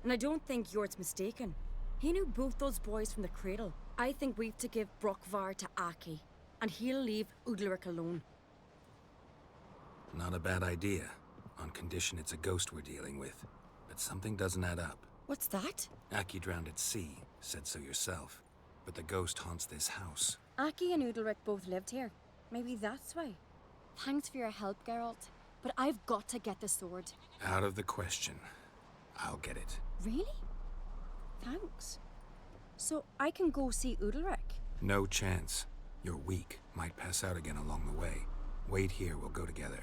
Speaker 5: And I don't think Yort's mistaken. He knew both those boys from the cradle. I think we've to give Brokvar to Aki, and he'll leave Udalric alone.
Speaker 6: Not a bad idea, on condition it's a ghost we're dealing with. But something doesn't add up.
Speaker 5: What's that?
Speaker 6: Aki drowned at sea, said so yourself. But the ghost haunts this house.
Speaker 5: Aki and Udalric both lived here. Maybe that's why. Thanks for your help, Geralt. But I've got to get the sword.
Speaker 6: Out of the question. I'll get it.
Speaker 5: Really? Thanks. So I can go see Udalric?
Speaker 6: No chance. You're weak. Might pass out again along the way. Wait here, we'll go together.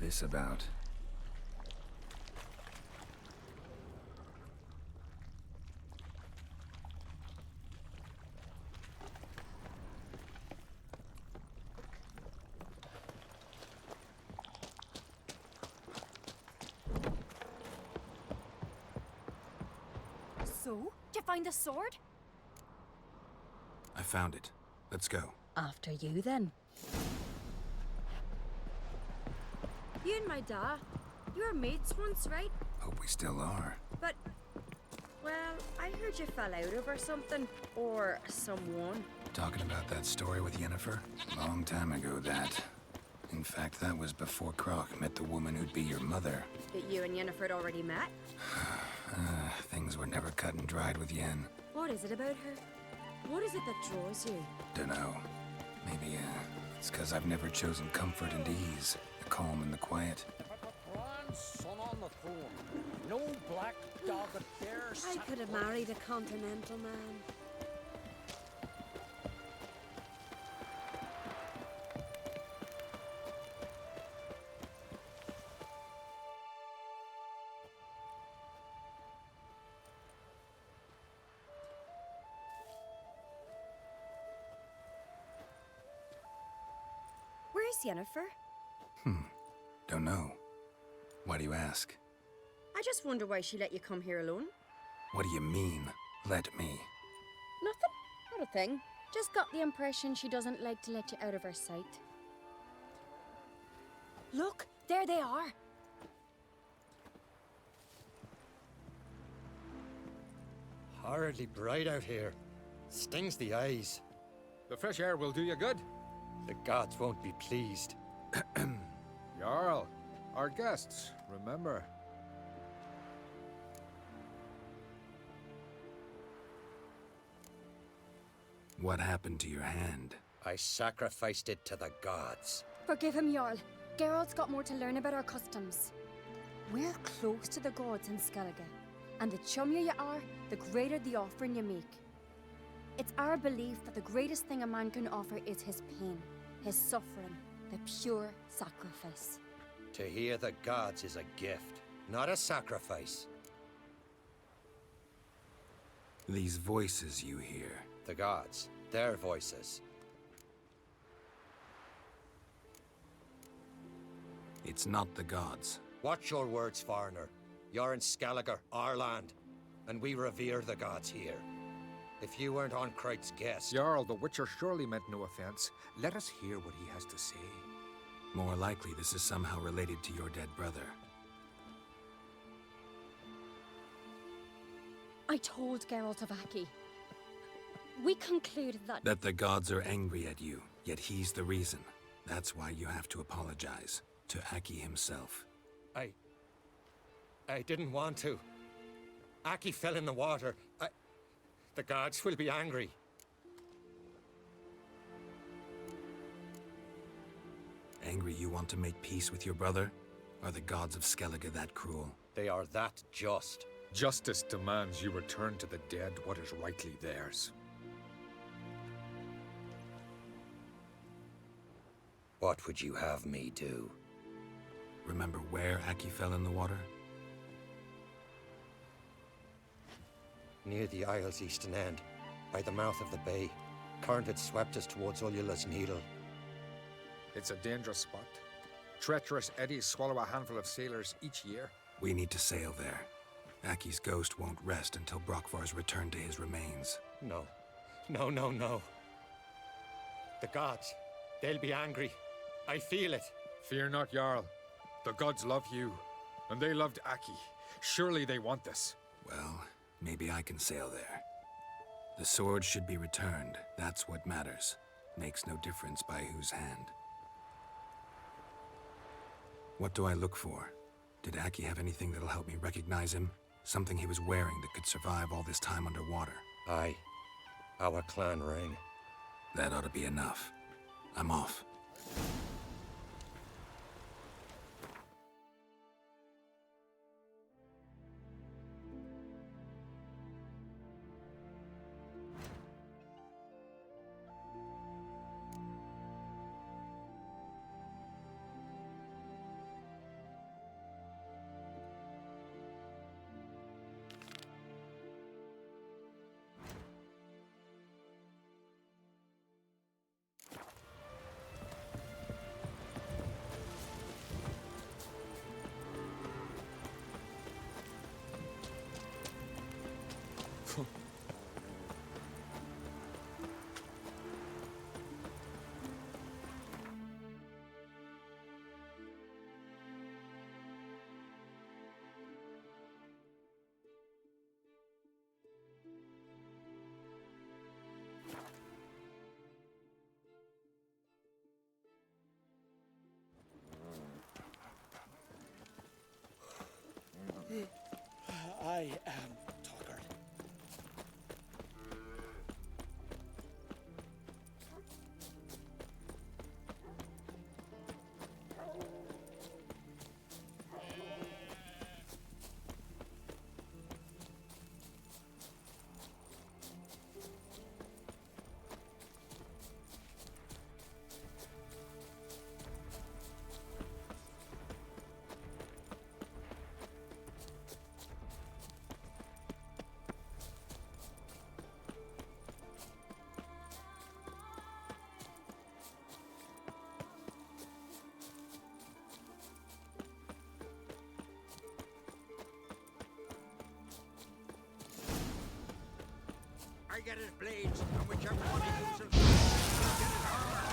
Speaker 6: This about?
Speaker 5: So? Did you find the sword?
Speaker 6: I found it. Let's go.
Speaker 5: After you, then. You and my da, you were mates once, right?
Speaker 6: Hope we still are.
Speaker 5: But, well, I heard you fell out over something. Or someone.
Speaker 6: Talking about that story with Yennefer? Long time ago, that. In fact, that was before Croc met the woman who'd be your mother.
Speaker 5: That you and Yennefer had already met?
Speaker 6: Things were never cut and dried with Yen.
Speaker 5: What is it about her? What is it that draws you?
Speaker 6: Dunno. Maybe, it's 'cause I've never chosen comfort and ease. The calm and the quiet.
Speaker 2: Grand son on the throne. No black dog that dares.
Speaker 5: I could have married a continental man. Where's Yennefer?
Speaker 6: Don't know. Why do you ask?
Speaker 5: I just wonder why she let you come here alone.
Speaker 6: What do you mean, let me?
Speaker 5: Nothing. Not a thing. Just got the impression she doesn't like to let you out of her sight. Look, there they are.
Speaker 13: Horridly bright out here. Stings the eyes.
Speaker 4: The fresh air will do you good.
Speaker 13: The gods won't be pleased.
Speaker 4: Jarl, our guests, remember.
Speaker 6: What happened to your hand?
Speaker 13: I sacrificed it to the gods.
Speaker 5: Forgive him, Jarl. Geralt's got more to learn about our customs. We're close to the gods in Skellige, and the chummier you are, the greater the offering you make. It's our belief that the greatest thing a man can offer is his pain, his suffering, the pure sacrifice.
Speaker 13: To hear the gods is a gift, not a sacrifice.
Speaker 6: These voices you hear.
Speaker 13: The gods, their voices.
Speaker 6: It's not the gods.
Speaker 13: Watch your words, foreigner. You're in Skellige, our land, and we revere the gods here. If you weren't on Kright's guest...
Speaker 4: Jarl, the Witcher surely meant no offense. Let us hear what he has to say.
Speaker 6: More likely, this is somehow related to your dead brother.
Speaker 5: I told Geralt of Aki. We concluded that...
Speaker 6: That the gods are angry at you, yet he's the reason. That's why you have to apologize. To Aki himself.
Speaker 13: I didn't want to. Aki fell in the water. The gods will be angry.
Speaker 6: Angry you want to make peace with your brother? Are the gods of Skellige that cruel?
Speaker 13: They are that just.
Speaker 4: Justice demands you return to the dead what is rightly theirs.
Speaker 13: What would you have me do?
Speaker 6: Remember where Aki fell in the water?
Speaker 13: Near the Isle's eastern end, by the mouth of the bay. Current had swept us towards Ullula's Needle.
Speaker 4: It's a dangerous spot. Treacherous eddies swallow a handful of sailors each year.
Speaker 6: We need to sail there. Aki's ghost won't rest until Brokvar's returned to his remains.
Speaker 13: No. No. The gods, they'll be angry. I feel it.
Speaker 4: Fear not, Jarl. The gods love you, and they loved Aki. Surely they want this.
Speaker 6: Well, maybe I can sail there. The sword should be returned. That's what matters. Makes no difference by whose hand. What do I look for? Did Aki have anything that'll help me recognize him? Something he was wearing that could survive all this time underwater?
Speaker 13: Aye. Our clan ring.
Speaker 6: That ought to be enough. I'm off.
Speaker 8: I am tuckered.
Speaker 7: I get his blades, and whichever one he uses, I'll get his armor.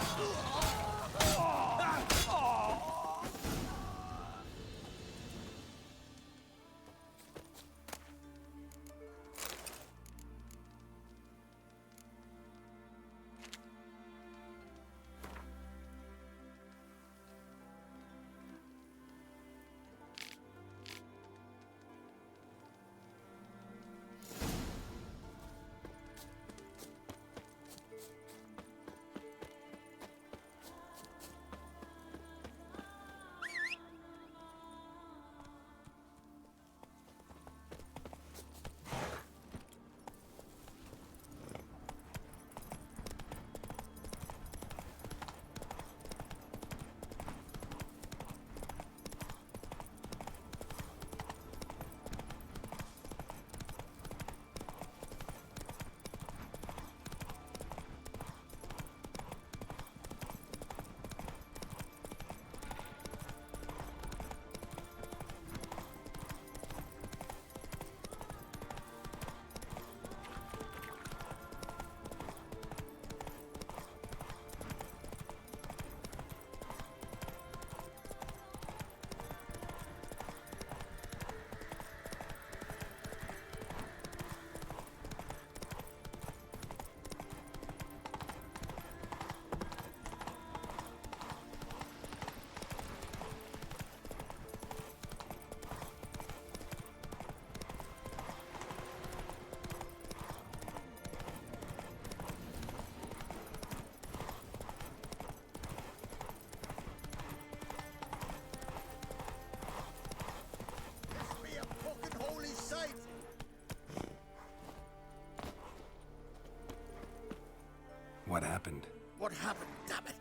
Speaker 6: What happened?
Speaker 16: What happened, damn it,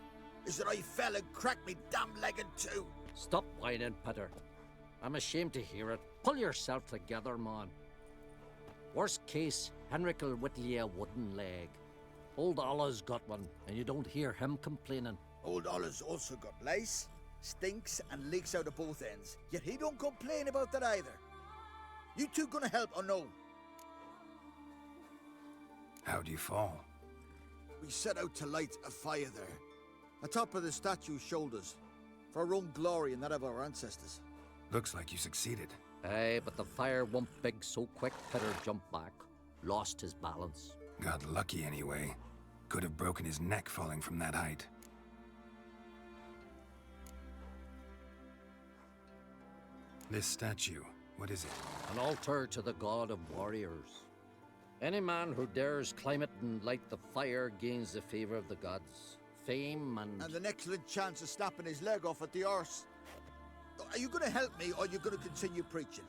Speaker 16: is that I fell and cracked me damn leg in two.
Speaker 2: Stop whining, Peter. I'm ashamed to hear it. Pull yourself together, man. Worst case, Henrik'll whittle you a wooden leg. Old Ollah's got one, and you don't hear him complaining.
Speaker 16: Old Ollah's also got lice, stinks, and leaks out of both ends. Yet he don't complain about that either. You two gonna help or no?
Speaker 6: How'd you fall?
Speaker 16: We set out to light a fire there, atop of the statue's shoulders, for our own glory and that of our ancestors.
Speaker 6: Looks like you succeeded.
Speaker 2: Aye, but the fire went big so quick, Peter jumped back, lost his balance.
Speaker 6: Got lucky anyway. Could have broken his neck falling from that height. This statue, what is it?
Speaker 2: An altar to the god of warriors. Any man who dares climb it and light the fire gains the favor of the gods, fame
Speaker 16: and an excellent chance of snapping his leg off at the arse. Are you gonna help me, or are you gonna continue preaching?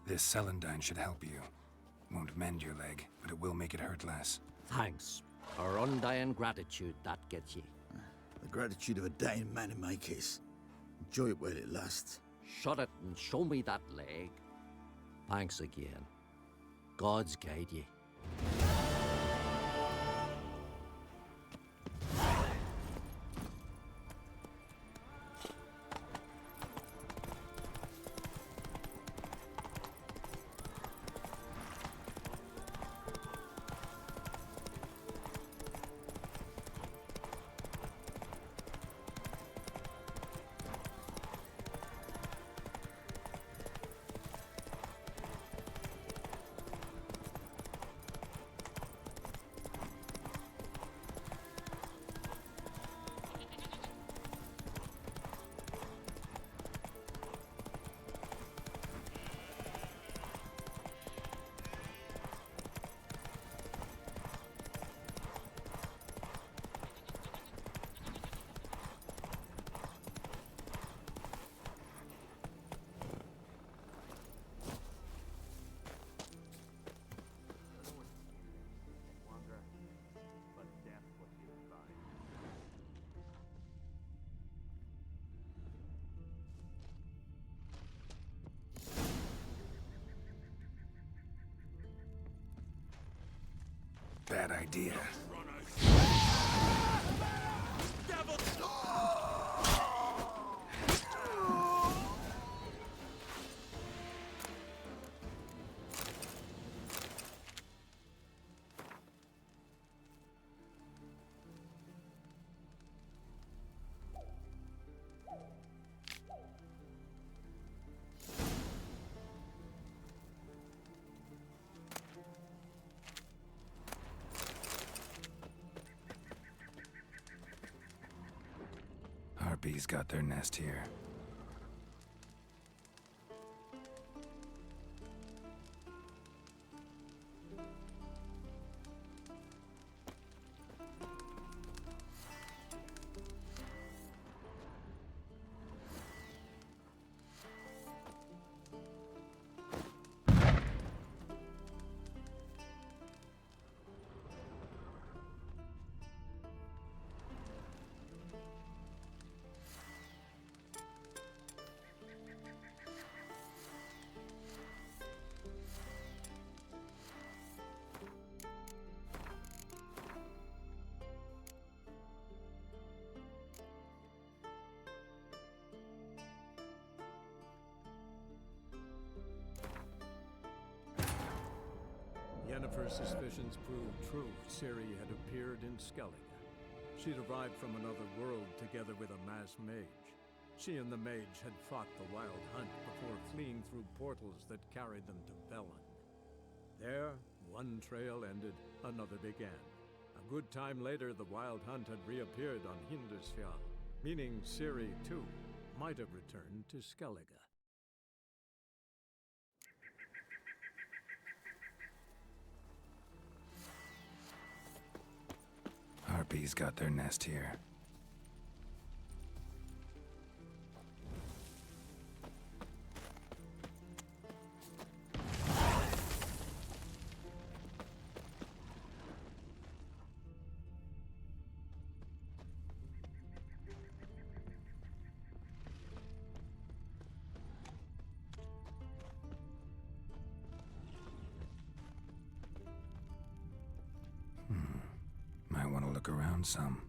Speaker 6: This celandine should help you. Won't mend your leg, but it will make it hurt less.
Speaker 2: Thanks. Our undying gratitude, that gets you.
Speaker 16: The gratitude of a dying man in my case. Enjoy it while it lasts.
Speaker 2: Shut it and show me that leg. Thanks again. God's guide ye.
Speaker 6: bad idea. Harpies got their nest here.
Speaker 15: Yennefer's suspicions proved true. Ciri had appeared in Skellige. She'd arrived from another world together with a masked mage. She and the mage had fought the Wild Hunt before fleeing through portals that carried them to Velen. There, one trail ended, another began. A good time later, the Wild Hunt had reappeared on Hindisfjall, meaning Ciri, too, might have returned to Skellige.
Speaker 6: Harpies got their nest here. Might want to look around some.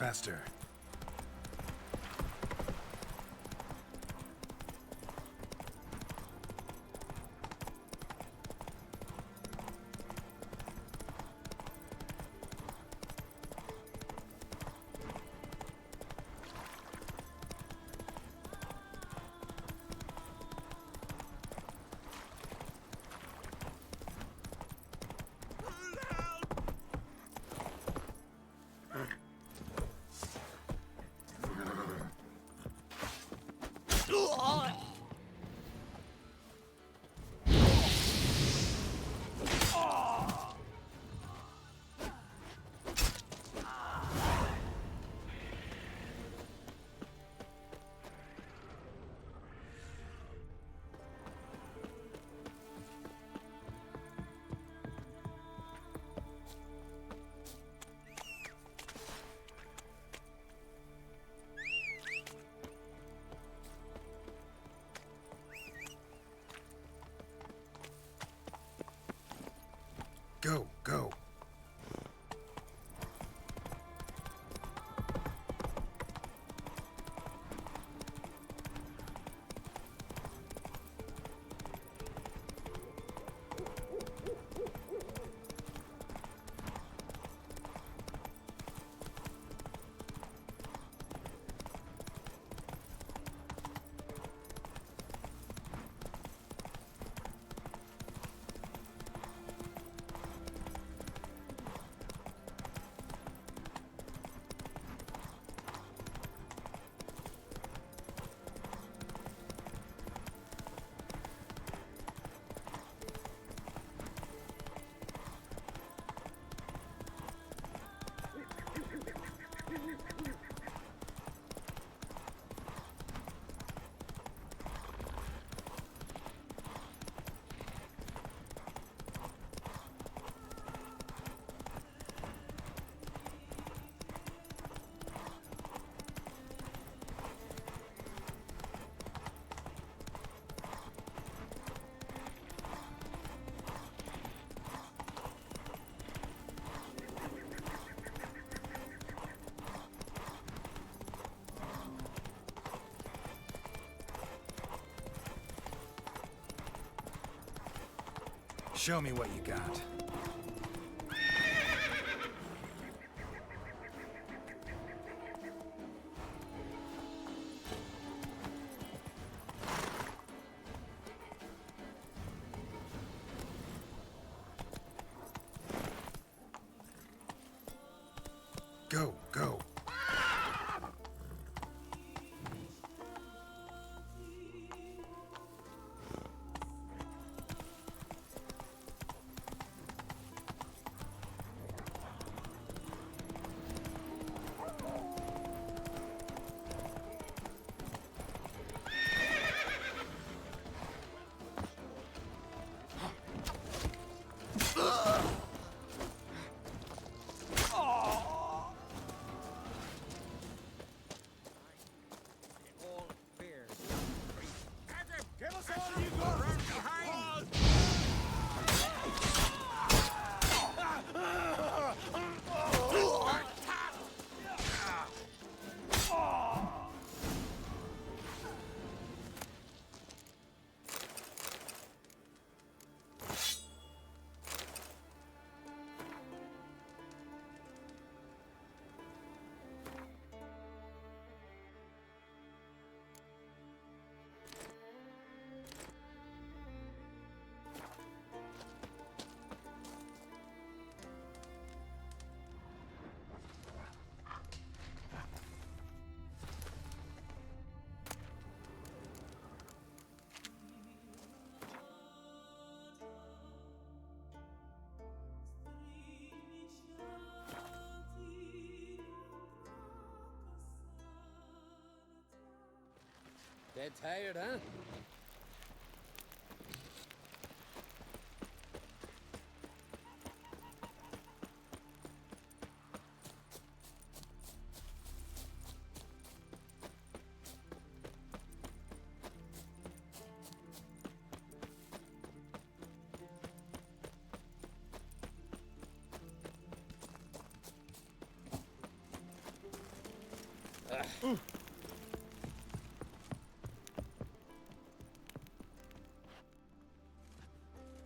Speaker 6: faster. Go, go. Show me what you got. Go, go.
Speaker 12: Dead tired, huh?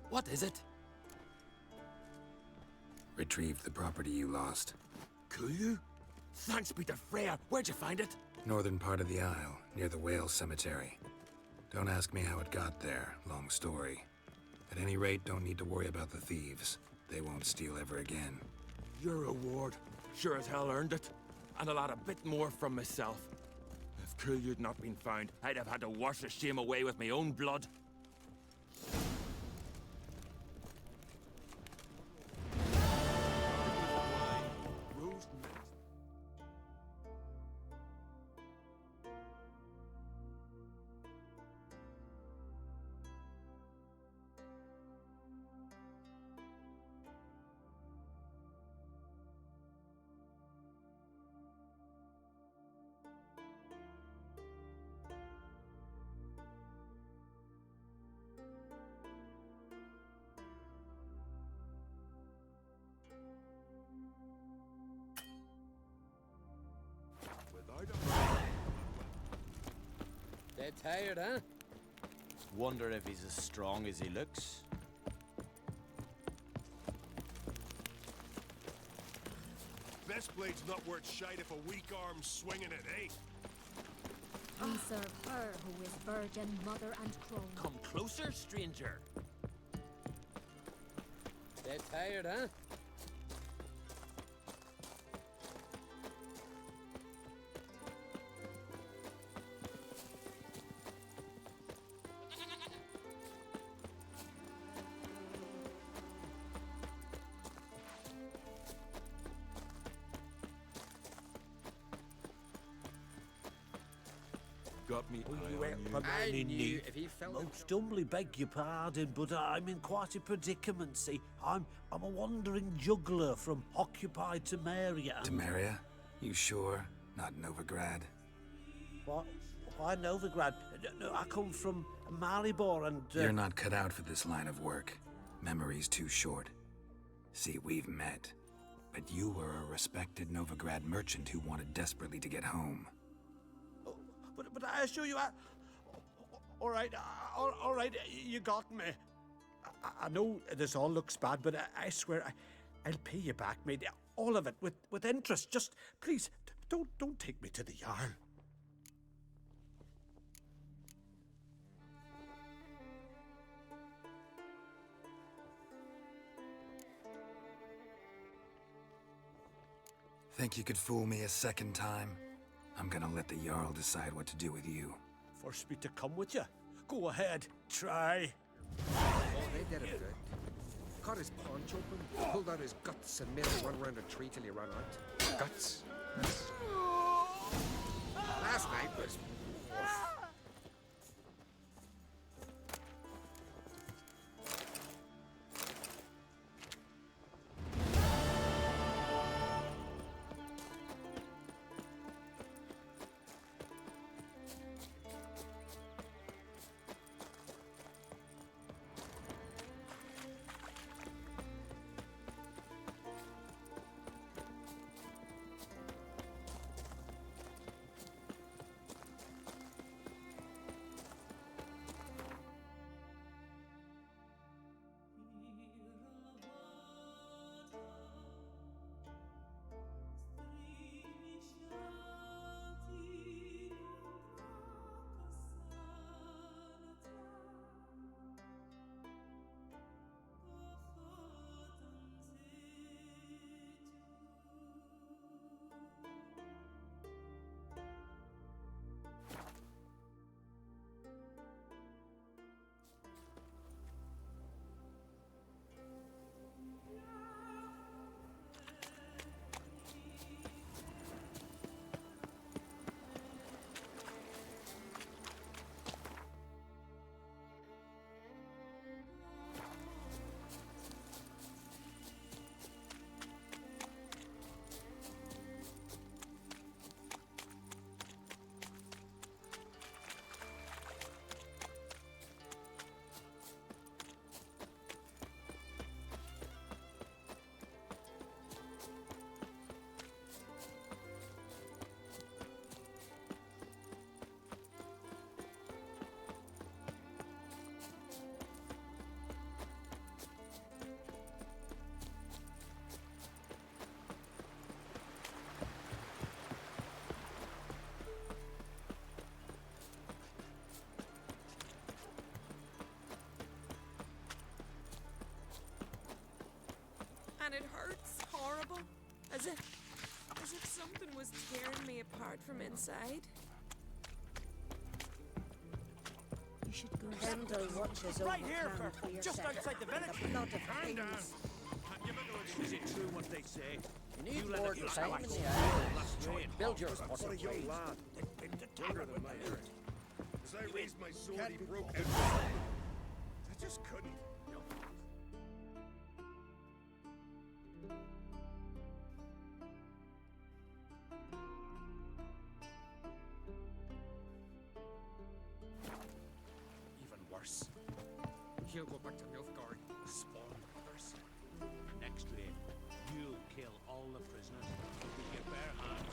Speaker 20: What is it?
Speaker 6: Retrieved the property you lost.
Speaker 20: Could you? Thanks be to Freya. Where'd you find it?
Speaker 6: Northern part of the Isle, near the whale cemetery. Don't ask me how it got there. Long story. At any rate, don't need to worry about the thieves. They won't steal ever again.
Speaker 21: Your reward sure as hell earned it. And a lot a bit more from myself. If Kulyu'd not been found, I'd have had to wash the shame away with my own blood.
Speaker 12: Dead tired, huh?
Speaker 20: Wonder if he's as strong as he looks.
Speaker 21: Best blade's not worth shite if a weak arm's swinging it, eh?
Speaker 19: We serve her who is virgin, mother, and crone.
Speaker 17: Come closer, stranger.
Speaker 12: Dead tired, huh?
Speaker 21: Got me
Speaker 12: I knew if he felt
Speaker 8: Most humbly beg your pardon, but I'm in quite a predicament, see. I'm a wandering juggler from occupied Temeria.
Speaker 6: Temeria? You sure? Not Novigrad?
Speaker 8: What? Why Novigrad? No, I come from Maribor and...
Speaker 6: You're not cut out for this line of work. Memory's too short. See, we've met. But you were a respected Novigrad merchant who wanted desperately to get home.
Speaker 8: But I assure you, all right, you got me. I know this all looks bad, but I swear I'll pay you back, mate. All of it, with interest. Just, please, don't take me to the Jarl.
Speaker 6: Think you could fool me a second time? I'm gonna let the Jarl decide what to do with you.
Speaker 8: Force me to come with you? Go ahead, try.
Speaker 4: Oh, they did it good. Cut his paunch open, pulled out his guts, and made him run around a tree till he ran out. Guts? Last night was...
Speaker 3: and it hurts horrible. As if something was tearing me apart from inside.
Speaker 1: You should go.
Speaker 18: Kendall watches over
Speaker 17: Right here,
Speaker 18: town for
Speaker 17: just
Speaker 18: yourself.
Speaker 17: outside the village.
Speaker 18: The blood of
Speaker 17: Calm down.
Speaker 18: kings.
Speaker 17: Is it true what they say?
Speaker 2: You need
Speaker 17: let
Speaker 2: more
Speaker 17: it
Speaker 2: time
Speaker 17: like
Speaker 2: in
Speaker 17: so
Speaker 2: the
Speaker 17: last
Speaker 2: eye.
Speaker 17: rain.
Speaker 2: Build your
Speaker 17: What a
Speaker 2: muscle.
Speaker 17: young lad.
Speaker 14: Younger than my age. As I raised my sword, he broke out. I just couldn't.
Speaker 4: Even worse. He'll go back to Nilfgaard, spawn others.
Speaker 17: Next raid, you'll kill all the prisoners with your bare hands.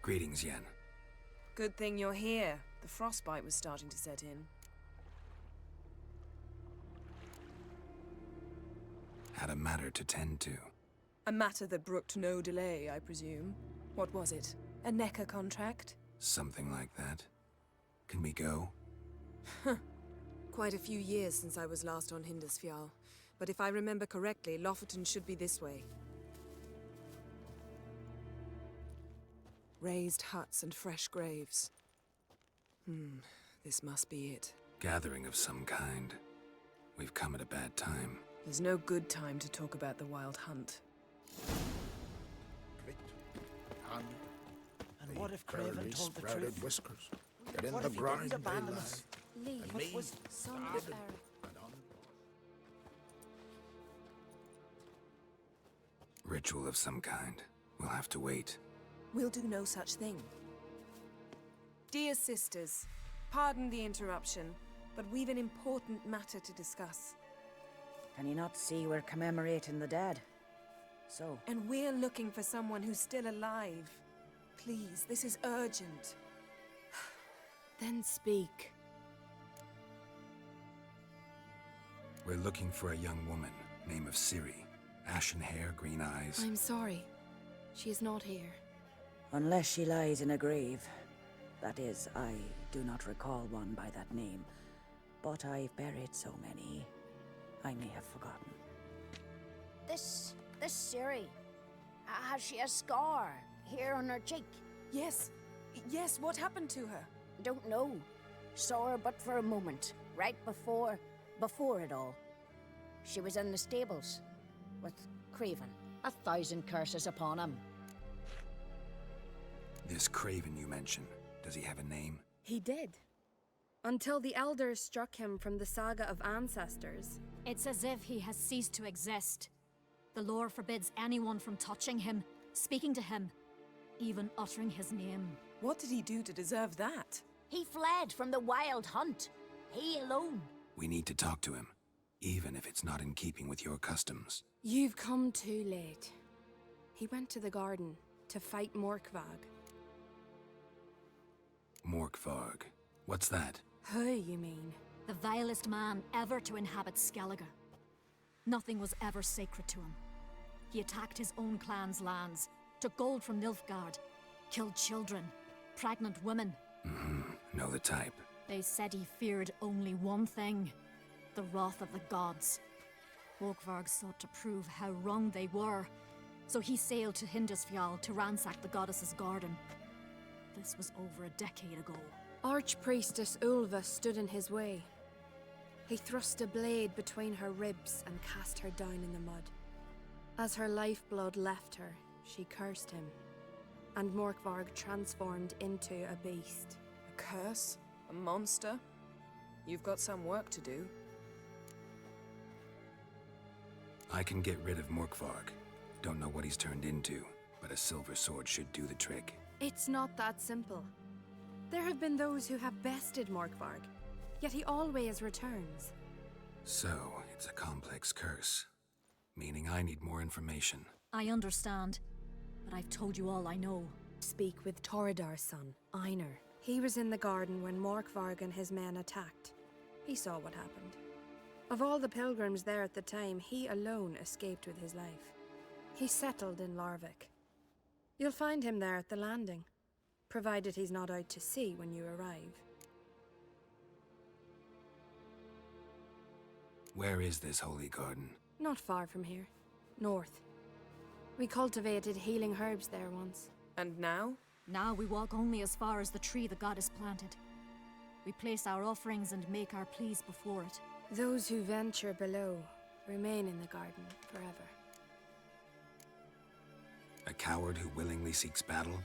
Speaker 6: Greetings, Yen.
Speaker 3: Good thing you're here. The frostbite was starting to set in.
Speaker 6: Had a matter to tend to.
Speaker 3: A matter that brooked no delay, I presume. What was it? A NECA contract?
Speaker 6: Something like that. Can we go?
Speaker 3: Quite a few years since I was last on Hindisfjall. But if I remember correctly, Lofoten should be this way. Raised huts and fresh graves. This must be it.
Speaker 6: Gathering of some kind. We've come at a bad time.
Speaker 3: There's no good time to talk about the Wild Hunt.
Speaker 9: And
Speaker 16: what if Craven told the truth?
Speaker 9: Whiskers. Get in
Speaker 16: What
Speaker 9: the
Speaker 16: if he
Speaker 9: grind,
Speaker 16: didn't
Speaker 9: they
Speaker 16: abandon
Speaker 9: lie.
Speaker 16: us?
Speaker 19: Lee,
Speaker 9: And
Speaker 19: what
Speaker 9: me,
Speaker 19: was son of Eric?
Speaker 6: Ritual of some kind. We'll have to wait.
Speaker 3: We'll do no such thing. Dear sisters, pardon the interruption, but we've an important matter to discuss.
Speaker 11: Can you not see we're commemorating the dead? So?
Speaker 3: And we're looking for someone who's still alive. Please, this is urgent. Then speak.
Speaker 6: We're looking for a young woman, name of Ciri. Ashen hair, green eyes.
Speaker 22: I'm sorry. She is not here.
Speaker 11: Unless she lies in a grave. That is, I do not recall one by that name. But I've buried so many, I may have forgotten.
Speaker 1: This Ciri, has she a scar here on her cheek?
Speaker 3: Yes. Yes, what happened to her?
Speaker 1: Don't know. Saw her but for a moment, right before it all. She was in the stables with Craven. 1,000 curses upon him.
Speaker 6: This Craven you mention, does he have a name?
Speaker 22: He did. Until the elders struck him from the saga of ancestors.
Speaker 19: It's as if he has ceased to exist. The lore forbids anyone from touching him, speaking to him, even uttering his name.
Speaker 3: What did he do to deserve that?
Speaker 1: He fled from the Wild Hunt. He alone.
Speaker 6: We need to talk to him, even if it's not in keeping with your customs.
Speaker 22: You've come too late. He went to the garden to fight Morkvag.
Speaker 6: Morkvarg. What's that?
Speaker 22: Who, you mean?
Speaker 19: The vilest man ever to inhabit Skellige. Nothing was ever sacred to him. He attacked his own clan's lands, took gold from Nilfgaard, killed children, pregnant women.
Speaker 6: Know the type.
Speaker 19: They said he feared only one thing, the wrath of the gods. Morkvarg sought to prove how wrong they were, so he sailed to Hindisfjall to ransack the goddess's garden. This was over a decade ago.
Speaker 22: Archpriestess Ulva stood in his way. He thrust a blade between her ribs and cast her down in the mud. As her lifeblood left her, she cursed him, and Morkvarg transformed into a beast.
Speaker 3: A curse? A monster? You've got some work to do.
Speaker 6: I can get rid of Morkvarg. Don't know what he's turned into, but a silver sword should do the trick.
Speaker 22: It's not that simple. There have been those who have bested Morkvarg, yet he always returns.
Speaker 6: So, it's a complex curse. Meaning I need more information.
Speaker 19: I understand, but I've told you all I know.
Speaker 22: Speak with Torridar's son, Einar. He was in the garden when Morkvarg and his men attacked. He saw what happened. Of all the pilgrims there at the time, he alone escaped with his life. He settled in Larvik. You'll find him there at the landing, provided he's not out to sea when you arrive.
Speaker 6: Where is this holy garden?
Speaker 22: Not far from here. North. We cultivated healing herbs there once.
Speaker 3: And now?
Speaker 19: Now we walk only as far as the tree the goddess planted. We place our offerings and make our pleas before it.
Speaker 22: Those who venture below remain in the garden forever.
Speaker 6: A coward who willingly seeks battle?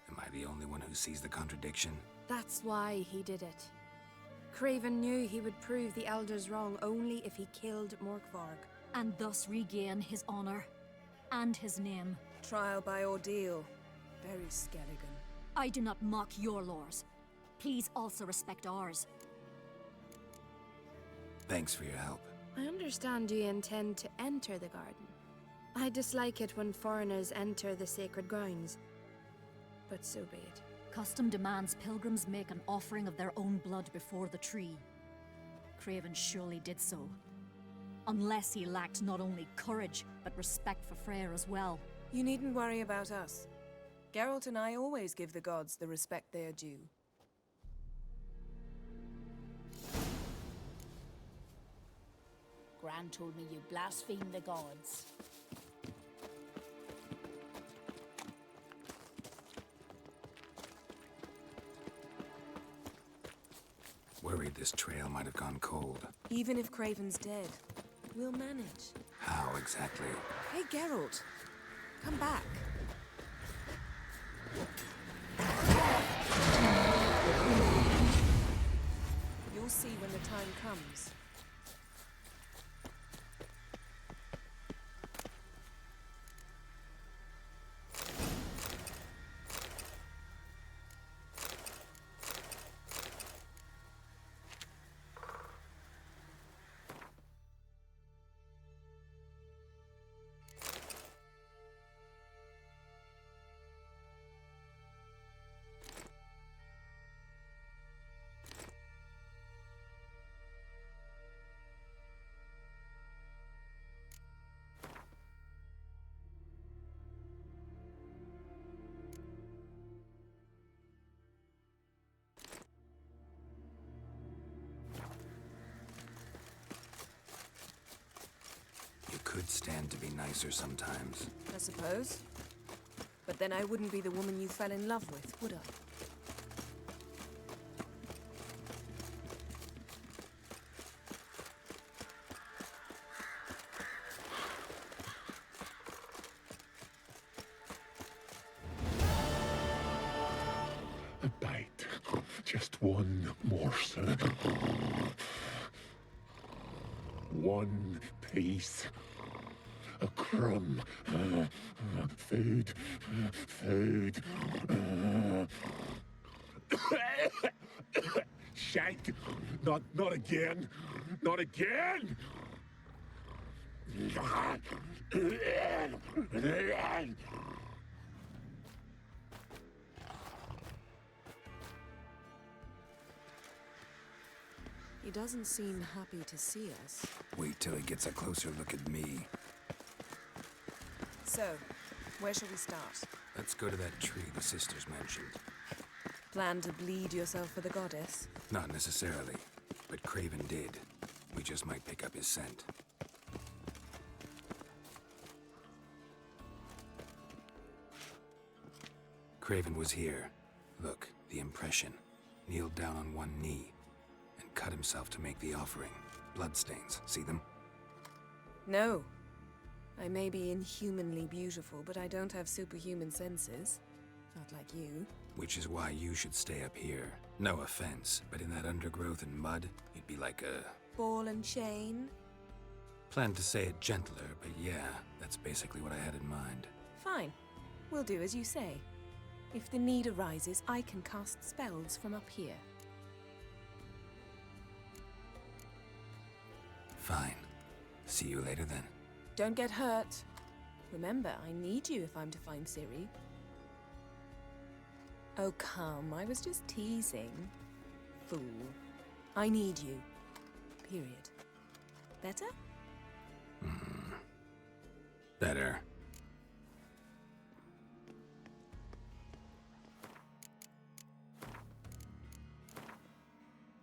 Speaker 6: Am I the only one who sees the contradiction?
Speaker 22: That's why he did it. Craven knew he would prove the elders wrong only if he killed Morkvarg.
Speaker 19: And thus regain his honor and his name.
Speaker 3: Trial by ordeal. Very Skelligan.
Speaker 19: I do not mock your laws. Please also respect ours.
Speaker 6: Thanks for your help.
Speaker 22: I understand you intend to enter the garden. I dislike it when foreigners enter the sacred grounds. but so be it.
Speaker 19: Custom demands pilgrims make an offering of their own blood before the tree. Craven surely did so. Unless he lacked not only courage, but respect for Freyr as well.
Speaker 3: You needn't worry about us. Geralt and I always give the gods the respect they are due.
Speaker 1: Gran told me you blaspheme the gods.
Speaker 6: Worried this trail might have gone cold.
Speaker 3: Even if Craven's dead, we'll manage.
Speaker 6: How exactly?
Speaker 3: Hey, Geralt. Come back. You'll see when the time comes.
Speaker 6: Could stand to be nicer sometimes.
Speaker 3: I suppose. But then I wouldn't be the woman you fell in love with, would I?
Speaker 14: A bite. Just one morsel. One piece. A crumb. Food. Food. Shank. Not again. Not again.
Speaker 3: He doesn't seem happy to see us.
Speaker 6: Wait till he gets a closer look at me.
Speaker 3: So, where shall we start?
Speaker 6: Let's go to that tree the sisters mentioned.
Speaker 3: Plan to bleed yourself for the goddess?
Speaker 6: Not necessarily, but Craven did. We just might pick up his scent. Craven was here. Look, the impression. Kneeled down on one knee and cut himself to make the offering. Bloodstains, see them?
Speaker 3: No. I may be inhumanly beautiful, but I don't have superhuman senses. Not like you.
Speaker 6: Which is why you should stay up here. No offense, but in that undergrowth and mud, you'd be like a...
Speaker 3: Ball and chain?
Speaker 6: Planned to say it gentler, but yeah, that's basically what I had in mind.
Speaker 3: Fine. We'll do as you say. If the need arises, I can cast spells from up here.
Speaker 6: Fine. See you later then.
Speaker 3: Don't get hurt. Remember, I need you if I'm to find Ciri. Oh, come. I was just teasing. Fool. I need you. Period. Better?